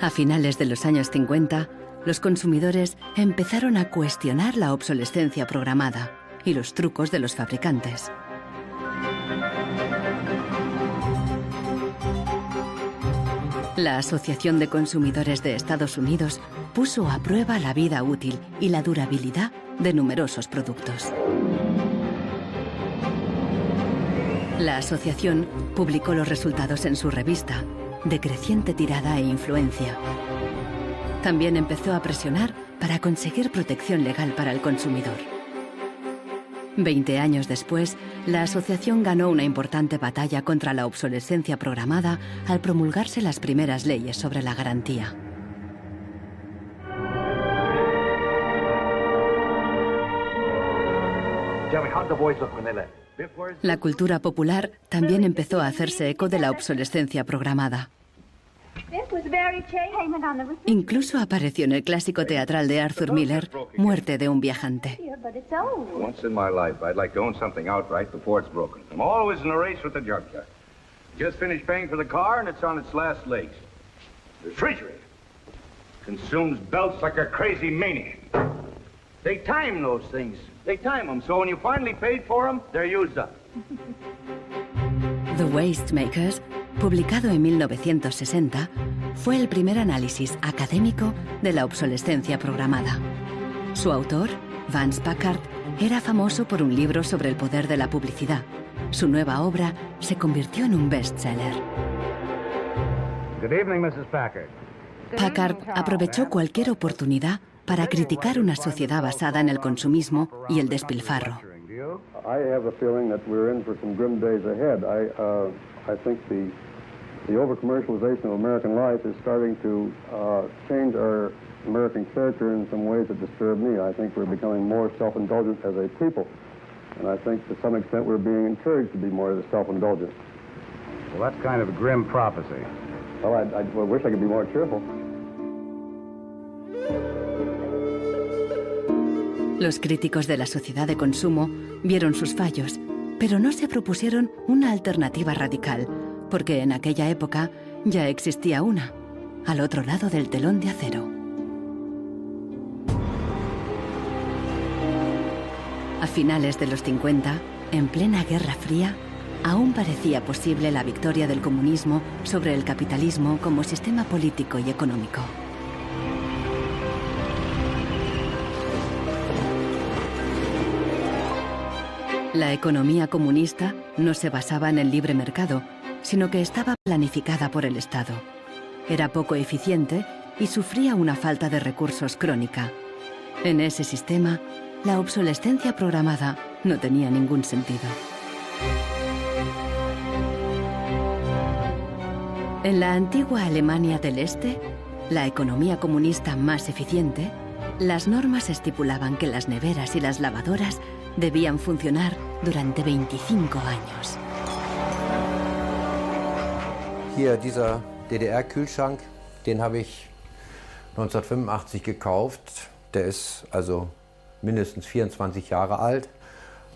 A finales de los años 50, los consumidores empezaron a cuestionar la obsolescencia programada y los trucos de los fabricantes. La Asociación de Consumidores de Estados Unidos puso a prueba la vida útil y la durabilidad de numerosos productos. La asociación publicó los resultados en su revista, de creciente tirada e influencia. También empezó a presionar para conseguir protección legal para el consumidor. 20 años después, la asociación ganó una importante batalla contra la obsolescencia programada al promulgarse las primeras leyes sobre la garantía. La cultura popular también empezó a hacerse eco de la obsolescencia programada. Incluso apareció en el clásico teatral de Arthur Miller, Muerte de un viajante. Once in my life, I'd like to own something outright before it's broken. I'm always in a race with the junkyard. Just finished paying for the car and it's on its last legs. The refrigerator consumes belts like a crazy maniac. They time those things. They time them, so when you finally paid for them, they're used up. The Waste Makers, publicado en 1960, fue el primer análisis académico de la obsolescencia programada. Su autor, Vance Packard, era famoso por un libro sobre el poder de la publicidad. Su nueva obra se convirtió en un bestseller. Good evening, Mrs. Packard. Packard aprovechó cualquier oportunidad para criticar una sociedad basada en el consumismo y el despilfarro. I have a feeling that we're in for some grim days ahead. I think the over-commercialization of American life is starting to change our American character in some ways that disturb me. I think we're becoming more self-indulgent as a people, and I think to some extent we're being encouraged to be more self-indulgent. Well, that's kind of a grim prophecy. Well, I wish I could be more cheerful. Los críticos de la sociedad de consumo vieron sus fallos, pero no se propusieron una alternativa radical, porque en aquella época ya existía una, al otro lado del telón de acero. A finales de los 50, en plena Guerra Fría, aún parecía posible la victoria del comunismo sobre el capitalismo como sistema político y económico. La economía comunista no se basaba en el libre mercado, sino que estaba planificada por el Estado. Era poco eficiente y sufría una falta de recursos crónica. En ese sistema, la obsolescencia programada no tenía ningún sentido. En la antigua Alemania del Este, la economía comunista más eficiente, las normas estipulaban que las neveras y las lavadoras debían funcionar durante 25 años. Hier, dieser DDR-Kühlschrank, den habe ich 1985 gekauft. Der ist also mindestens 24 Jahre alt.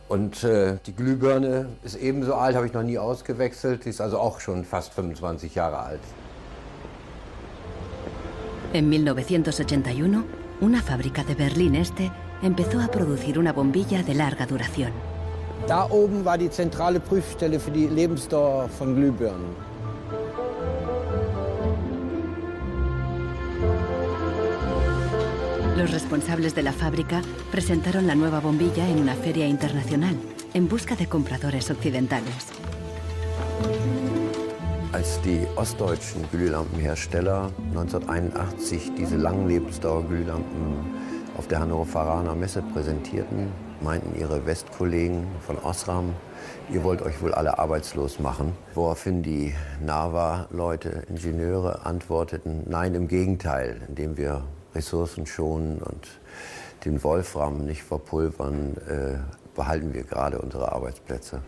Und die Glühbirne ist ebenso alt, habe ich noch nie ausgewechselt. Die ist also auch schon fast 25 Jahre alt. En 1981, una fábrica de Berlín Este empezó a producir una bombilla de larga duración. Da oben war die zentrale Prüfstelle für die Lebensdauer von Glühbirnen. Los responsables de la fábrica presentaron la nueva bombilla en una feria internacional, en busca de compradores occidentales. Als die ostdeutschen Glühlampenhersteller 1981 diese Langlebensdauerglühlampen auf der Hannoveraner Messe präsentierten, meinten ihre Westkollegen von Osram, ihr wollt euch wohl alle arbeitslos machen. Woraufhin die NAVA-Leute, Ingenieure, antworteten, nein, im Gegenteil, indem wir Ressourcen schonen und den Wolfram nicht verpulvern, behalten wir gerade unsere Arbeitsplätze.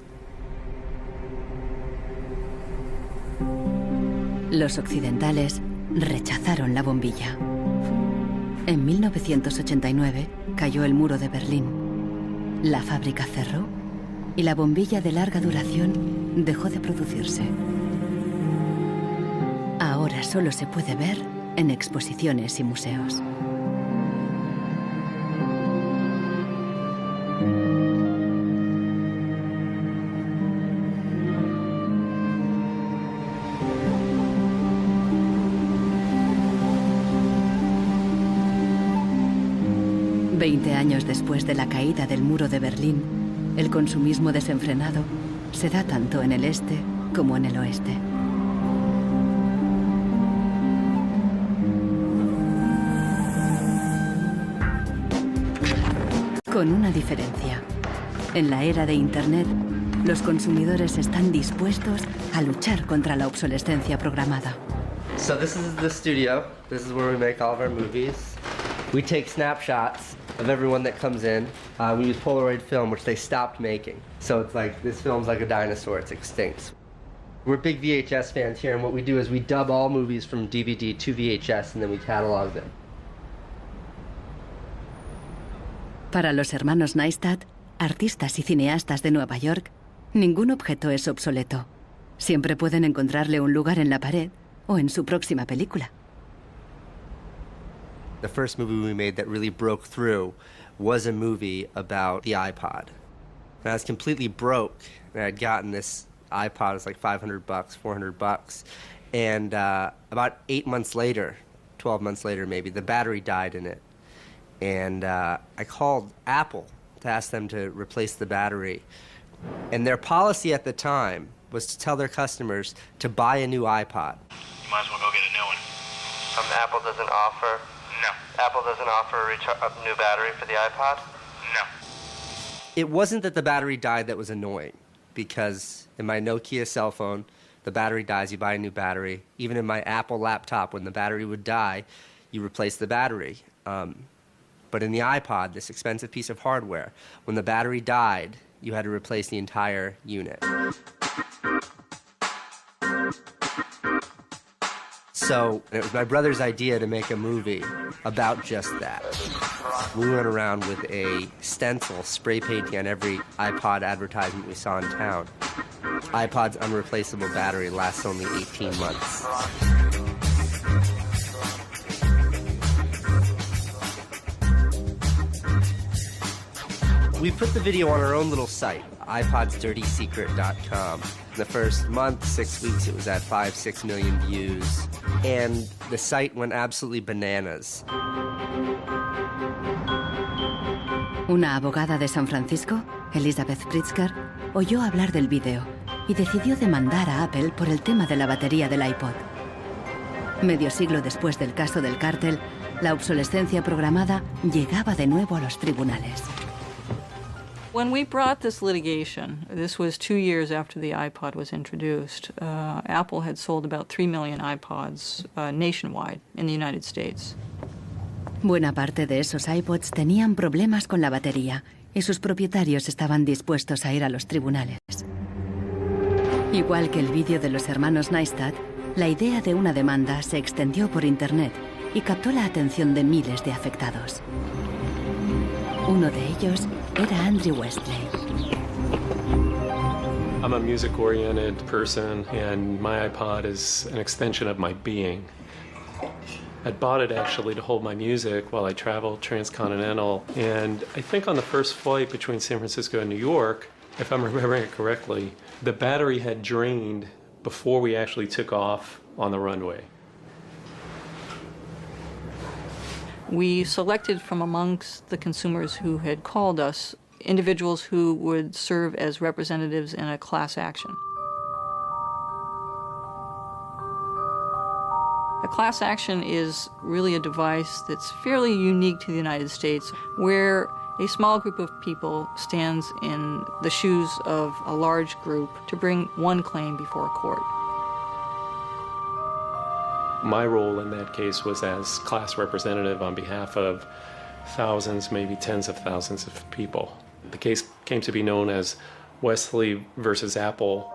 Los occidentales rechazaron la bombilla. En 1989 cayó el muro de Berlín. La fábrica cerró y la bombilla de larga duración dejó de producirse. Ahora solo se puede ver en exposiciones y museos. Veinte años después de la caída del muro de Berlín, el consumismo desenfrenado se da tanto en el este como en el oeste. Con una diferencia. En la era de Internet, los consumidores están dispuestos a luchar contra la obsolescencia programada. So this is the studio. This is where we make all of our movies. We take snapshots of everyone that comes in. We use Polaroid film, which they stopped making. So it's like, this film's like a dinosaur, it's extinct. We're big VHS fans here, and what we do is we dub all movies from DVD to VHS, and then we catalog them. Para los hermanos Neistat, artistas y cineastas de Nueva York, ningún objeto es obsoleto. Siempre pueden encontrarle un lugar en la pared o en su próxima película. The first movie we made that really broke through was a movie about the iPod. And I was completely broke, and I had gotten this iPod. It was like $500, $400. And about 8 months later, 12 months later maybe, the battery died in it. And I called Apple to ask them to replace the battery. And their policy at the time was to tell their customers to buy a new iPod. You might as well go get a new one. Apple doesn't offer? No. Apple doesn't offer a new battery for the iPod? No. It wasn't that the battery died that was annoying, because in my Nokia cell phone, the battery dies, you buy a new battery. Even in my Apple laptop, when the battery would die, you replace the battery. But in the iPod, this expensive piece of hardware, when the battery died, you had to replace the entire unit. So it was my brother's idea to make a movie about just that. We went around with a stencil spray painting on every iPod advertisement we saw in town. iPod's unreplaceable battery lasts only 18 months. We put the video on our own little site, iPodsDirtySecret.com. The first month, 6 weeks, it was at 5-6 million views. And the site went absolutely bananas. Una abogada de San Francisco, Elizabeth Pritzker, oyó hablar del vídeo y decidió demandar a Apple por el tema de la batería del iPod. Medio siglo después del caso del cártel, la obsolescencia programada llegaba de nuevo a los tribunales. When we brought this litigation, this was 2 years after the iPod was introduced, Apple had sold about 3 million iPods nationwide in the United States. Buena parte de esos iPods tenían problemas con la batería y sus propietarios estaban dispuestos a ir a los tribunales. Igual que el vídeo de los hermanos Neistat, la idea de una demanda se extendió por Internet y captó la atención de miles de afectados. Uno de ellos era Andrew Westley. I'm a music-oriented person, and my iPod is an extension of my being. I bought it actually to hold my music while I traveled transcontinental, and I think on the first flight between San Francisco and New York, if I'm remembering it correctly, the battery had drained before we actually took off on the runway. We selected from amongst the consumers who had called us individuals who would serve as representatives in a class action. A class action is really a device that's fairly unique to the United States, where a small group of people stands in the shoes of a large group to bring one claim before a court. My role in that case was as class representative on behalf of thousands, maybe tens of thousands of people. The case came to be known as Westley versus Apple.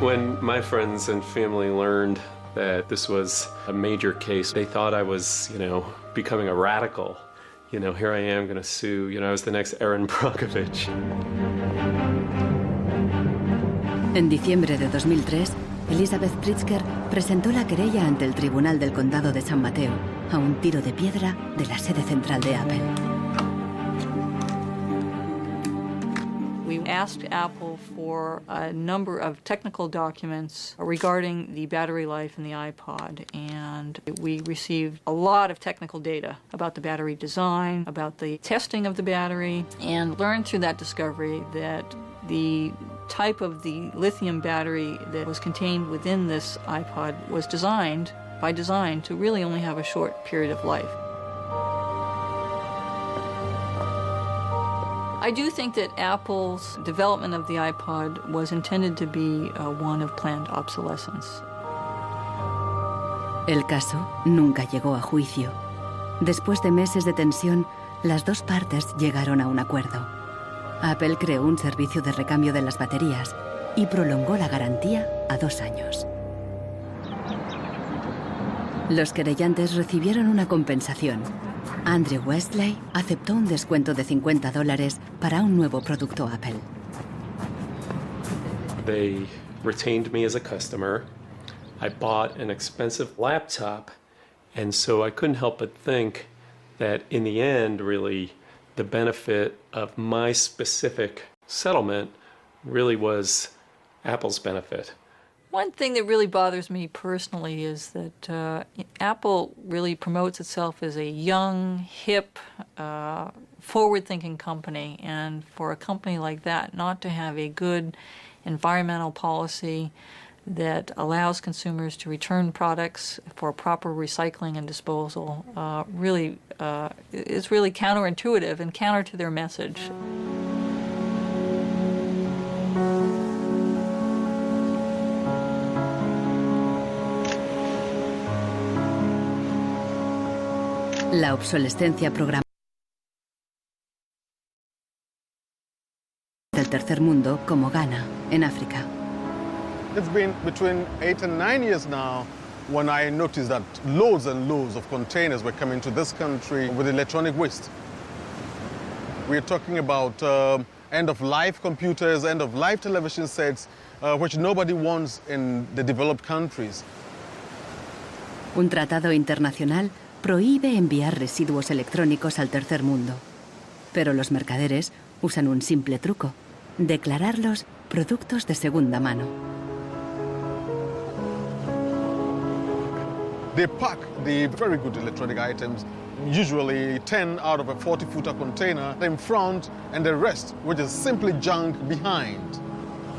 When my friends and family learned that this was a major case, they thought I was, becoming a radical. Here I am going to sue. I was the next Aaron Brockovich. En diciembre de 2003, Elizabeth Pritzker presentó la querella ante el Tribunal del Condado de San Mateo, a un tiro de piedra de la sede central de Apple. We asked Apple for a number of technical documents regarding the battery life in the iPod, and we received a lot of technical data about the battery design, about the testing of the battery, and learned through that discovery that the type of the lithium battery that was contained within this iPod was designed, by design, to really only have a short period of life. I do think that Apple's development of the iPod was intended to be one of planned obsolescence. El caso nunca llegó a juicio. Después de meses de tensión, las dos partes llegaron a un acuerdo. Apple creó un servicio de recambio de las baterías y prolongó la garantía a 2 años. Los querellantes recibieron una compensación. Andrew Westley aceptó un descuento de $50 para un nuevo producto Apple. They retained me as a customer. I bought an expensive laptop, and so I couldn't help but think that in the end, really, the benefit of my specific settlement really was Apple's benefit. One thing that really bothers me personally is that Apple really promotes itself as a young, hip, forward-thinking company, and for a company like that not to have a good environmental policy that allows consumers to return products for proper recycling and disposal really is really counterintuitive and counter to their message. La obsolescencia programada del tercer mundo, como Ghana, en África. It's been between 8 and 9 years now when I noticed that loads and loads of containers were coming to this country with electronic waste. We're talking about end-of-life computers, end-of-life television sets, which nobody wants in the developed countries. Un tratado internacional prohíbe enviar residuos electrónicos al tercer mundo. Pero los mercaderes usan un simple truco: declararlos productos de segunda mano. They pack the very good electronic items, usually 10 out of a 40-footer container, in front, and the rest, which is simply junk, behind.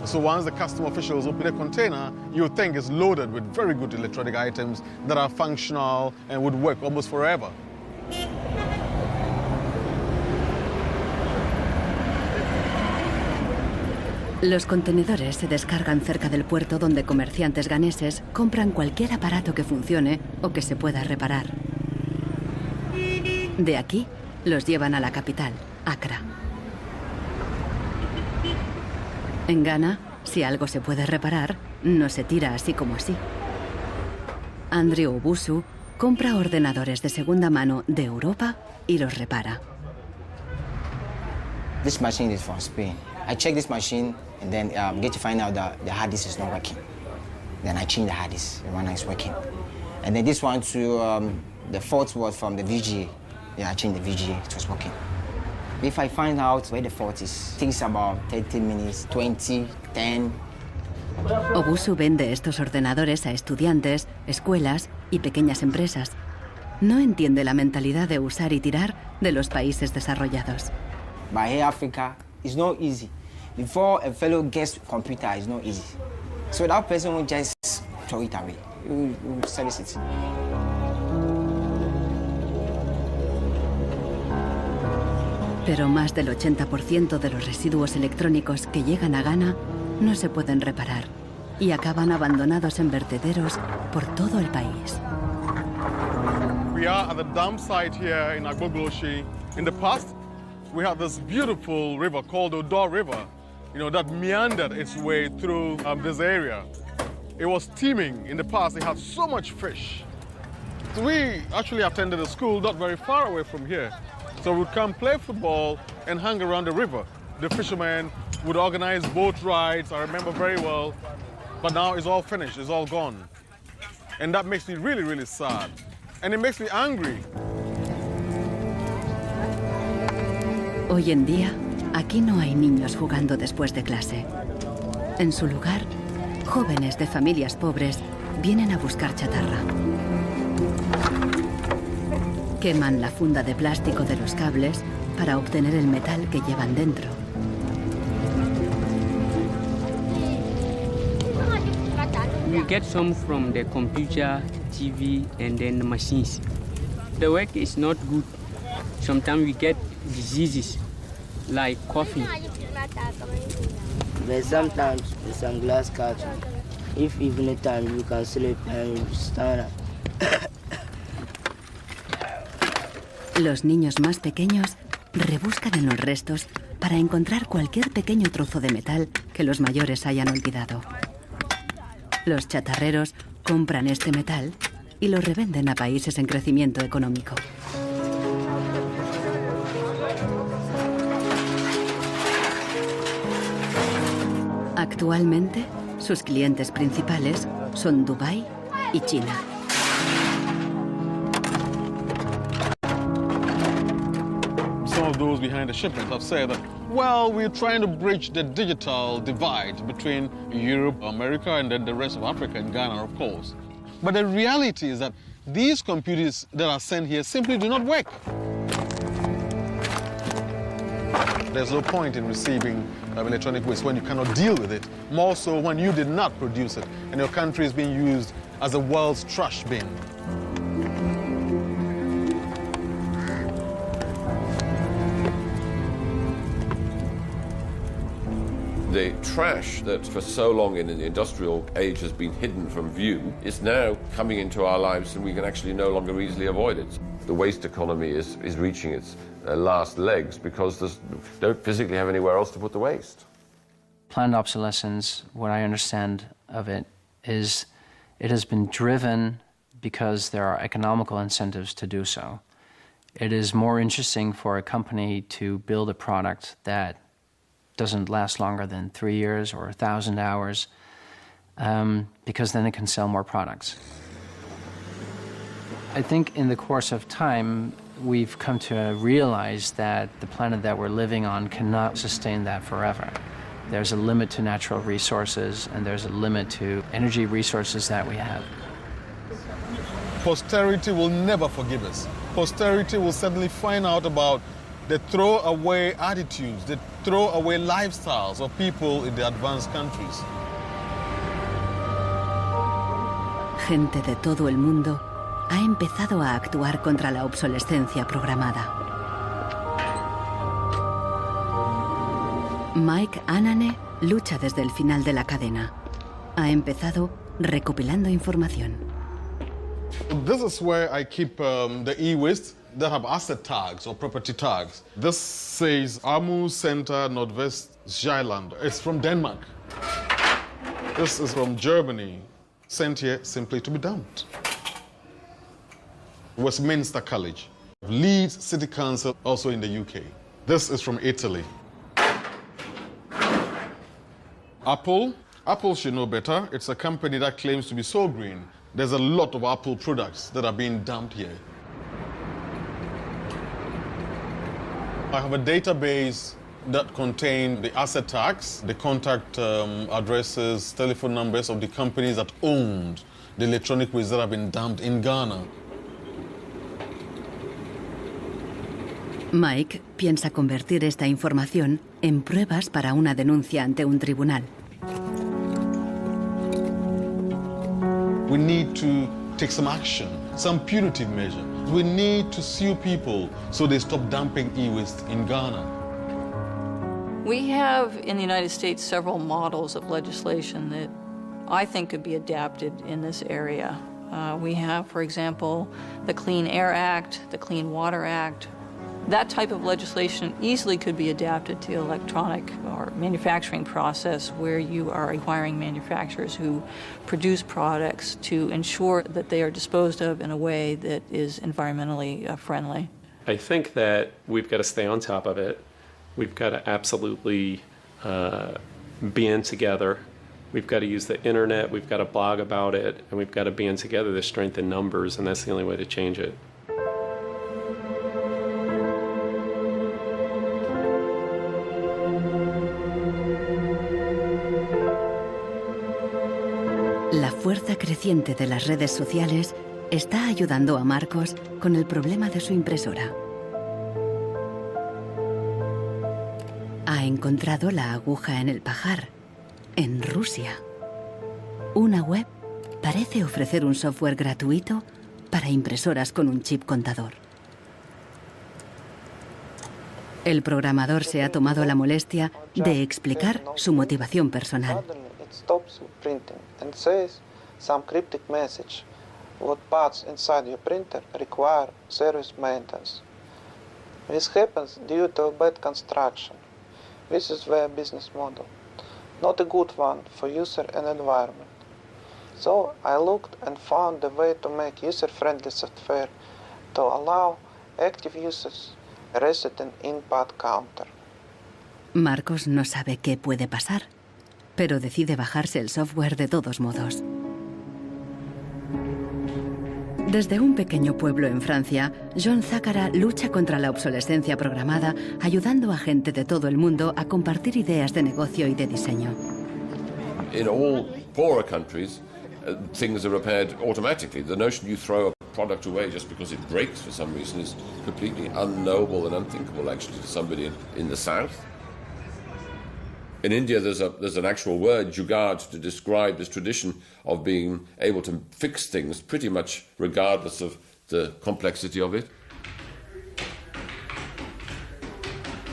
So once the custom officials open a container, you think it's loaded with very good electronic items that are functional and would work almost forever. Los contenedores se descargan cerca del puerto donde comerciantes ganeses compran cualquier aparato que funcione o que se pueda reparar. De aquí los llevan a la capital, Accra. En Ghana, si algo se puede reparar, no se tira así como así. Andrew Obusu compra ordenadores de segunda mano de Europa y los repara. This machine is from Spain. I check this machine and then get to find out that the hard disk is not working. Then I change the hard disk, the one is working. And then this one too, the fault was from the VGA. Yeah, I changed the VGA, it was working. If I find out where the fault is, it takes about 30 minutes, 20, 10. Obusu vende estos ordenadores a estudiantes, escuelas y pequeñas empresas. No entiende la mentalidad de usar y tirar de los países desarrollados. But here Africa, it's not easy. Before a fellow gets computer, it's not easy. So that person will just throw it away. You service it. Pero más del 80% de los residuos electrónicos que llegan a Ghana no se pueden reparar y acaban abandonados en vertederos por todo el país. We are at the dump site here in Agbogloshi. In the past, we had this beautiful river called the Odor River, that meandered its way through this area. It was teeming in the past. It had so much fish. So we actually attended a school not very far away from here. So we'd come play football and hang around the river. The fishermen would organize boat rides, I remember very well. But now it's all finished, it's all gone. And that makes me really, really sad. And it makes me angry. Hoy en día, aquí no hay niños jugando después de clase. En su lugar, jóvenes de familias pobres vienen a buscar chatarra. Queman la funda de plástico de los cables para obtener el metal que llevan dentro. We get some from the computer, TV, and then the machines. The work is not good. Sometimes we get diseases like coughing. But sometimes with some glass carton, if evening time you can sleep and stand up. Los niños más pequeños rebuscan en los restos para encontrar cualquier pequeño trozo de metal que los mayores hayan olvidado. Los chatarreros compran este metal y lo revenden a países en crecimiento económico. Actualmente, sus clientes principales son Dubái y China. Some of those behind the shipments have said that, well, we're trying to bridge the digital divide between Europe, America, and then the rest of Africa and Ghana, of course. But the reality is that these computers that are sent here simply do not work. There's no point in receiving electronic waste when you cannot deal with it, more so when you did not produce it and your country is being used as the world's trash bin. The trash that for so long in the industrial age has been hidden from view is now coming into our lives and we can actually no longer easily avoid it. The waste economy is reaching its last legs because they don't physically have anywhere else to put the waste. Planned obsolescence, what I understand of it is it has been driven because there are economical incentives to do so. It is more interesting for a company to build a product that doesn't last longer than 3 years or 1,000 hours, because then it can sell more products. I think in the course of time, we've come to realize that the planet that we're living on cannot sustain that forever. There's a limit to natural resources, and there's a limit to energy resources that we have. Posterity will never forgive us. Posterity will suddenly find out about the throwaway attitudes, the throwaway lifestyles of people in the advanced countries. Gente de todo el mundo ha empezado a actuar contra la obsolescencia programada. Mike Anane lucha desde el final de la cadena. Ha empezado recopilando información. This is where I keep the e-waste that have asset tags or property tags. This says Amu Center Nordvest Sjælland. It's from Denmark. This is from Germany, sent here simply to be dumped. Westminster College, Leeds City Council, also in the UK. This is from Italy. Apple should know better. It's a company that claims to be so green. There's a lot of Apple products that are being dumped here. I have a database that contains the asset tags, the contact addresses, telephone numbers of the companies that owned the electronic waste that have been dumped in Ghana. Mike piensa convertir esta información en pruebas para una denuncia ante un tribunal. We need to take some action, some punitive measure. We need to sue people so they stop dumping e-waste in Ghana. We have in the United States several models of legislation that I think could be adapted in this area. We have, for example, the Clean Air Act, the Clean Water Act. That type of legislation easily could be adapted to the electronic or manufacturing process where you are requiring manufacturers who produce products to ensure that they are disposed of in a way that is environmentally friendly. I think that we've got to stay on top of it. We've got to absolutely band together. We've got to use the internet, we've got to blog about it, and we've got to band together the strength in numbers, and that's the only way to change it. La fuerza creciente de las redes sociales está ayudando a Marcos con el problema de su impresora. Ha encontrado la aguja en el pajar, en Rusia. Una web parece ofrecer un software gratuito para impresoras con un chip contador. El programador se ha tomado la molestia de explicar su motivación personal. Stops printing and says some cryptic message. What parts inside your printer require service maintenance. This happens due to a bad construction. This is their business model. Not a good one for user and environment. So I looked and found a way to make user-friendly software to allow active users a reset and input counter. Marcos no sabe qué puede pasar, pero decide bajarse el software de todos modos. Desde un pequeño pueblo en Francia, John Zácara lucha contra la obsolescencia programada, ayudando a gente de todo el mundo a compartir ideas de negocio y de diseño. In all poorer countries, things are repaired automatically. The notion you throw a product away just because it breaks for some reason is completely unknowable and unthinkable, actually, to somebody in the south. In India, there's an actual word, jugaad, to describe this tradition of being able to fix things pretty much regardless of the complexity of it.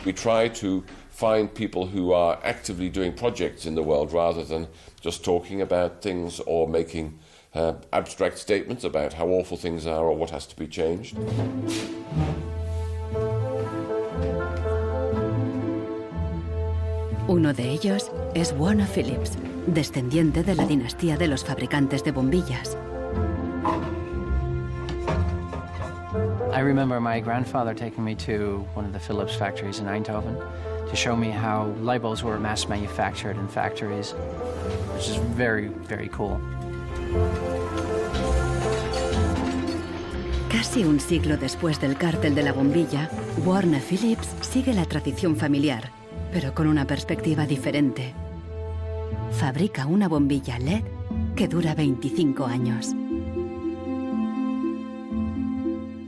We try to find people who are actively doing projects in the world rather than just talking about things or making abstract statements about how awful things are or what has to be changed. Uno de ellos es Warner Phillips, descendiente de la dinastía de los fabricantes de bombillas. I remember my grandfather taking me to one of the Philips factories in Eindhoven to show me how light bulbs were mass manufactured in factories, which is very, very cool. Casi un siglo después del cártel de la bombilla, Warner Phillips sigue la tradición familiar, pero con una perspectiva diferente. Fabrica una bombilla LED que dura 25 años.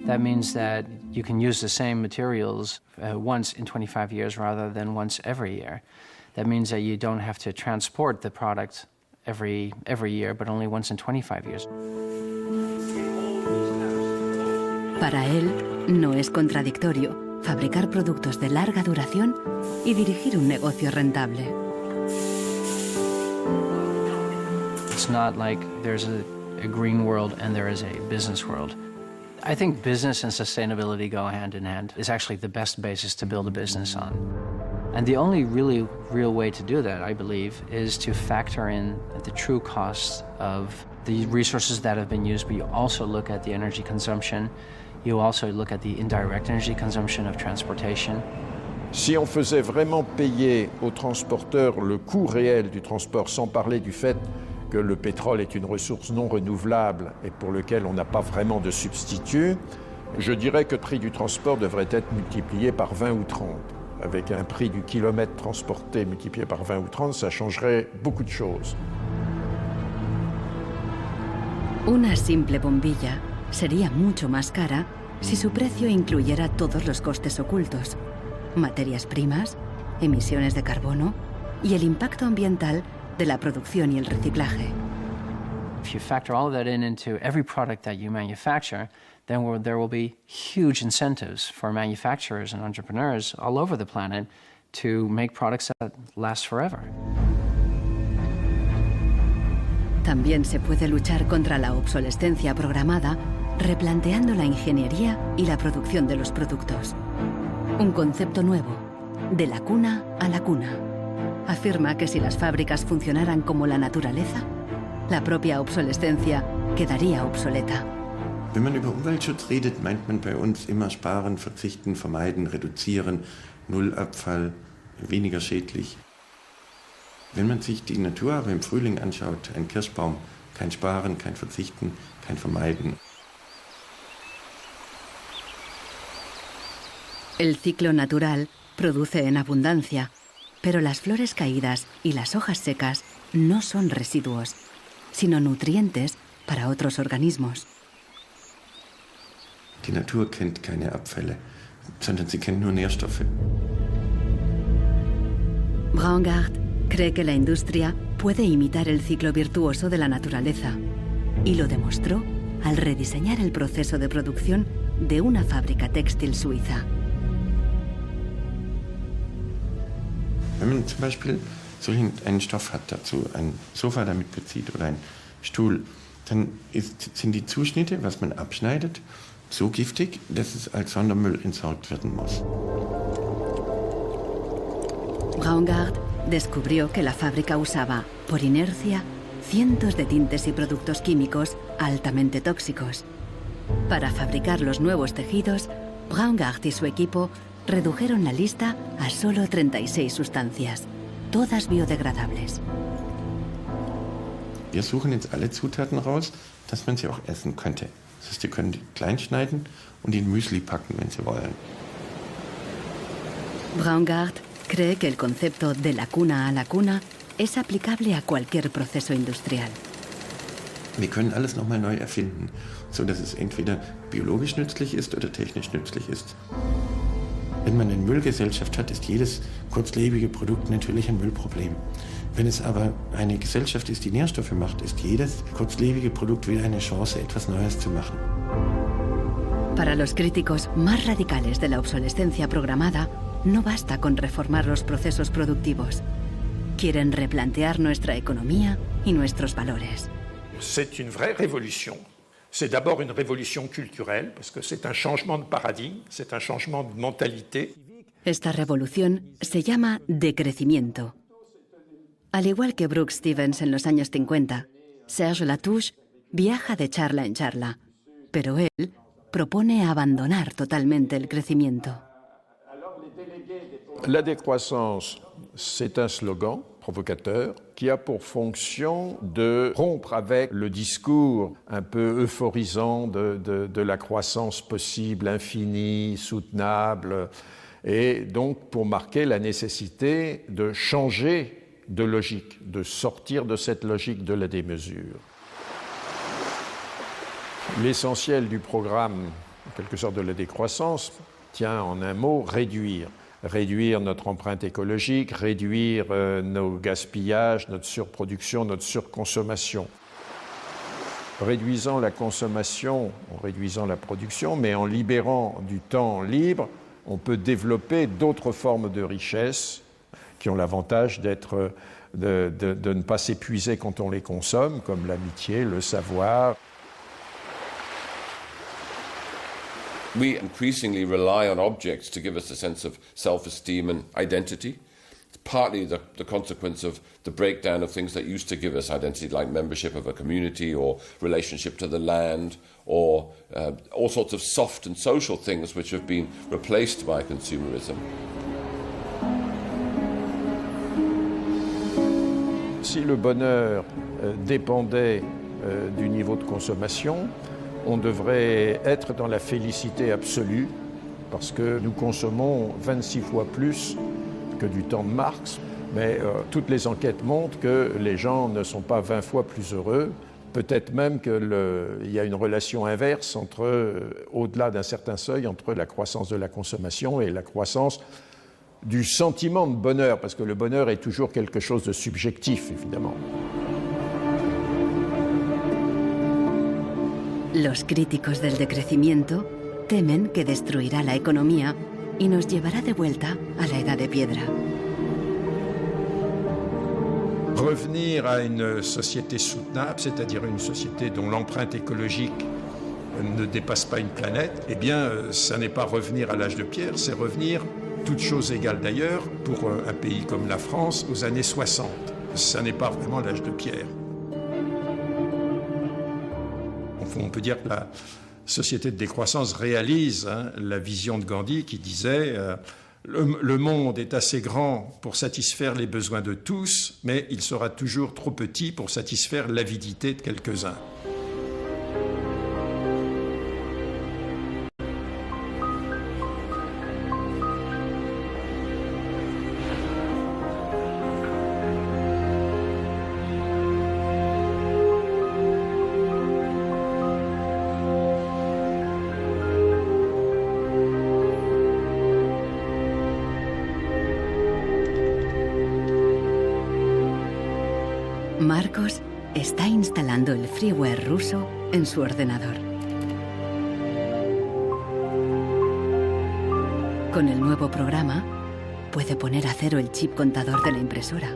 That means that you can use the same materials once in 25 years rather than once every year. That means that you don't have to transport the product every year, but only once in 25 years. Para él, no es contradictorio fabricar productos de larga duración y dirigir un negocio rentable. It's not like there's a green world and there is a business world. I think business and sustainability go hand in hand. It's actually the best basis to build a business on. And the only really real way to do that, I believe, is to factor in the true costs of the resources that have been used, but you also look at the energy consumption. You also look at the indirect energy consumption of transportation. Si on faisait vraiment payer aux transporteurs le coût réel du transport, sans parler du fait que le pétrole est une ressource non renouvelable et pour lequel on n'a pas vraiment de substitut, je dirais que le prix du transport devrait être multiplié par 20 ou 30. Avec un prix du kilomètre transporté multiplié par 20 ou 30, ça changerait beaucoup de choses. Una simple bombilla sería mucho más cara si su precio incluyera todos los costes ocultos, materias primas, emisiones de carbono y el impacto ambiental de la producción y el reciclaje. If you factor all of that into every product that you manufacture, then there will be huge incentives for manufacturers and entrepreneurs all over the planet to make products that last forever. También se puede luchar contra la obsolescencia programada replanteando la ingeniería y la producción de los productos. Un concepto nuevo, de la cuna a la cuna. Afirma que si las fábricas funcionaran como la naturaleza, la propia obsolescencia quedaría obsoleta. Wenn man über Umweltschutz redet, meint man bei uns immer sparen, verzichten, vermeiden, reduzieren, Nullabfall, weniger schädlich. Wenn man sich die Natur aber im Frühling anschaut, ein Kirschbaum, kein Sparen, kein Verzichten, kein Vermeiden. El ciclo natural produce en abundancia, pero las flores caídas y las hojas secas no son residuos, sino nutrientes para otros organismos. Die Natur kennt keine Abfälle, sondern sie kennt nur Nährstoffe. Braungart cree que la industria puede imitar el ciclo virtuoso de la naturaleza y lo demostró al rediseñar el proceso de producción de una fábrica textil suiza. Wenn man zum Beispiel so einen Stoff hat, dazu ein Sofa damit bezieht oder ein Stuhl, dann sind die Zuschnitte, was man abschneidet, so giftig, dass es als Sondermüll entsorgt werden muss. Braungart descubrió que la fábrica usaba, por inercia, cientos de tintes y productos químicos altamente tóxicos. Para fabricar los nuevos tejidos, Braungart y su equipo redujeron la lista a solo 36 sustancias, todas biodegradables. Wir suchen jetzt alle Zutaten raus, dass man sie auch essen könnte. Das heißt, Sie können die klein schneiden und in Müsli packen, wenn Sie wollen. Braungart cree que el concepto de la cuna a la cuna es aplicable a cualquier proceso industrial. Wir können alles nochmal neu erfinden, sodass es entweder biologisch nützlich ist oder technisch nützlich ist. Wenn man eine Müllgesellschaft hat, ist jedes kurzlebige Produkt natürlich ein Müllproblem. Wenn es aber eine Gesellschaft ist, die Nährstoffe macht, ist jedes kurzlebige Produkt wieder eine Chance, etwas Neues zu machen. Para los críticos más radicales de la obsolescencia programada, no basta con reformar los procesos productivos. Quieren replantear nuestra economía y nuestros valores. C'est une vraie révolution. C'est d'abord une révolution culturelle, parce que c'est un changement de paradigme, c'est un changement de mentalité. Esta revolución se llama decrecimiento. Al igual que Brooke Stevens en los años 50, Serge Latouche viaja de charla en charla, pero él propone abandonar totalmente el crecimiento. La décroissance, c'est un slogan provocateur qui a pour fonction de rompre avec le discours un peu euphorisant de la croissance possible, infinie, soutenable, et donc pour marquer la nécessité de changer de logique, de sortir de cette logique de la démesure. L'essentiel du programme, en quelque sorte de la décroissance, tient en un mot réduire. Réduire notre empreinte écologique, réduire nos gaspillages, notre surproduction, notre surconsommation. Réduisant la consommation, en réduisant la production, mais en libérant du temps libre, on peut développer d'autres formes de richesse qui ont l'avantage d'être, de ne pas s'épuiser quand on les consomme, comme l'amitié, le savoir. We increasingly rely on objects to give us a sense of self-esteem and identity. It's partly the consequence of the breakdown of things that used to give us identity, like membership of a community or relationship to the land, or all sorts of soft and social things which have been replaced by consumerism. Si le bonheur dépendait du niveau de consommation, on devrait être dans la félicité absolue, parce que nous consommons 26 fois plus que du temps de Marx, mais toutes les enquêtes montrent que les gens ne sont pas 20 fois plus heureux, peut-être même qu'il y a une relation inverse au-delà d'un certain seuil, entre la croissance de la consommation et la croissance du sentiment de bonheur, parce que le bonheur est toujours quelque chose de subjectif, évidemment. Los críticos del decrecimiento temen que destruirá la economía y nos llevará de vuelta a la edad de piedra. Revenir à une société soutenable, c'est-à-dire une société dont l'empreinte écologique ne dépasse pas une planète, eh bien, ça n'est pas revenir à l'âge de pierre, c'est revenir, toutes choses égales d'ailleurs, pour un pays comme la France, aux années 60. Ça n'est pas vraiment l'âge de pierre. On peut dire que la société de décroissance réalise la vision de Gandhi qui disait le monde est assez grand pour satisfaire les besoins de tous, mais il sera toujours trop petit pour satisfaire l'avidité de quelques-uns. Marcos está instalando el freeware ruso en su ordenador. Con el nuevo programa, puede poner a cero el chip contador de la impresora.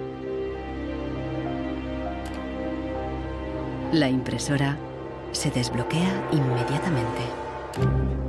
La impresora se desbloquea inmediatamente.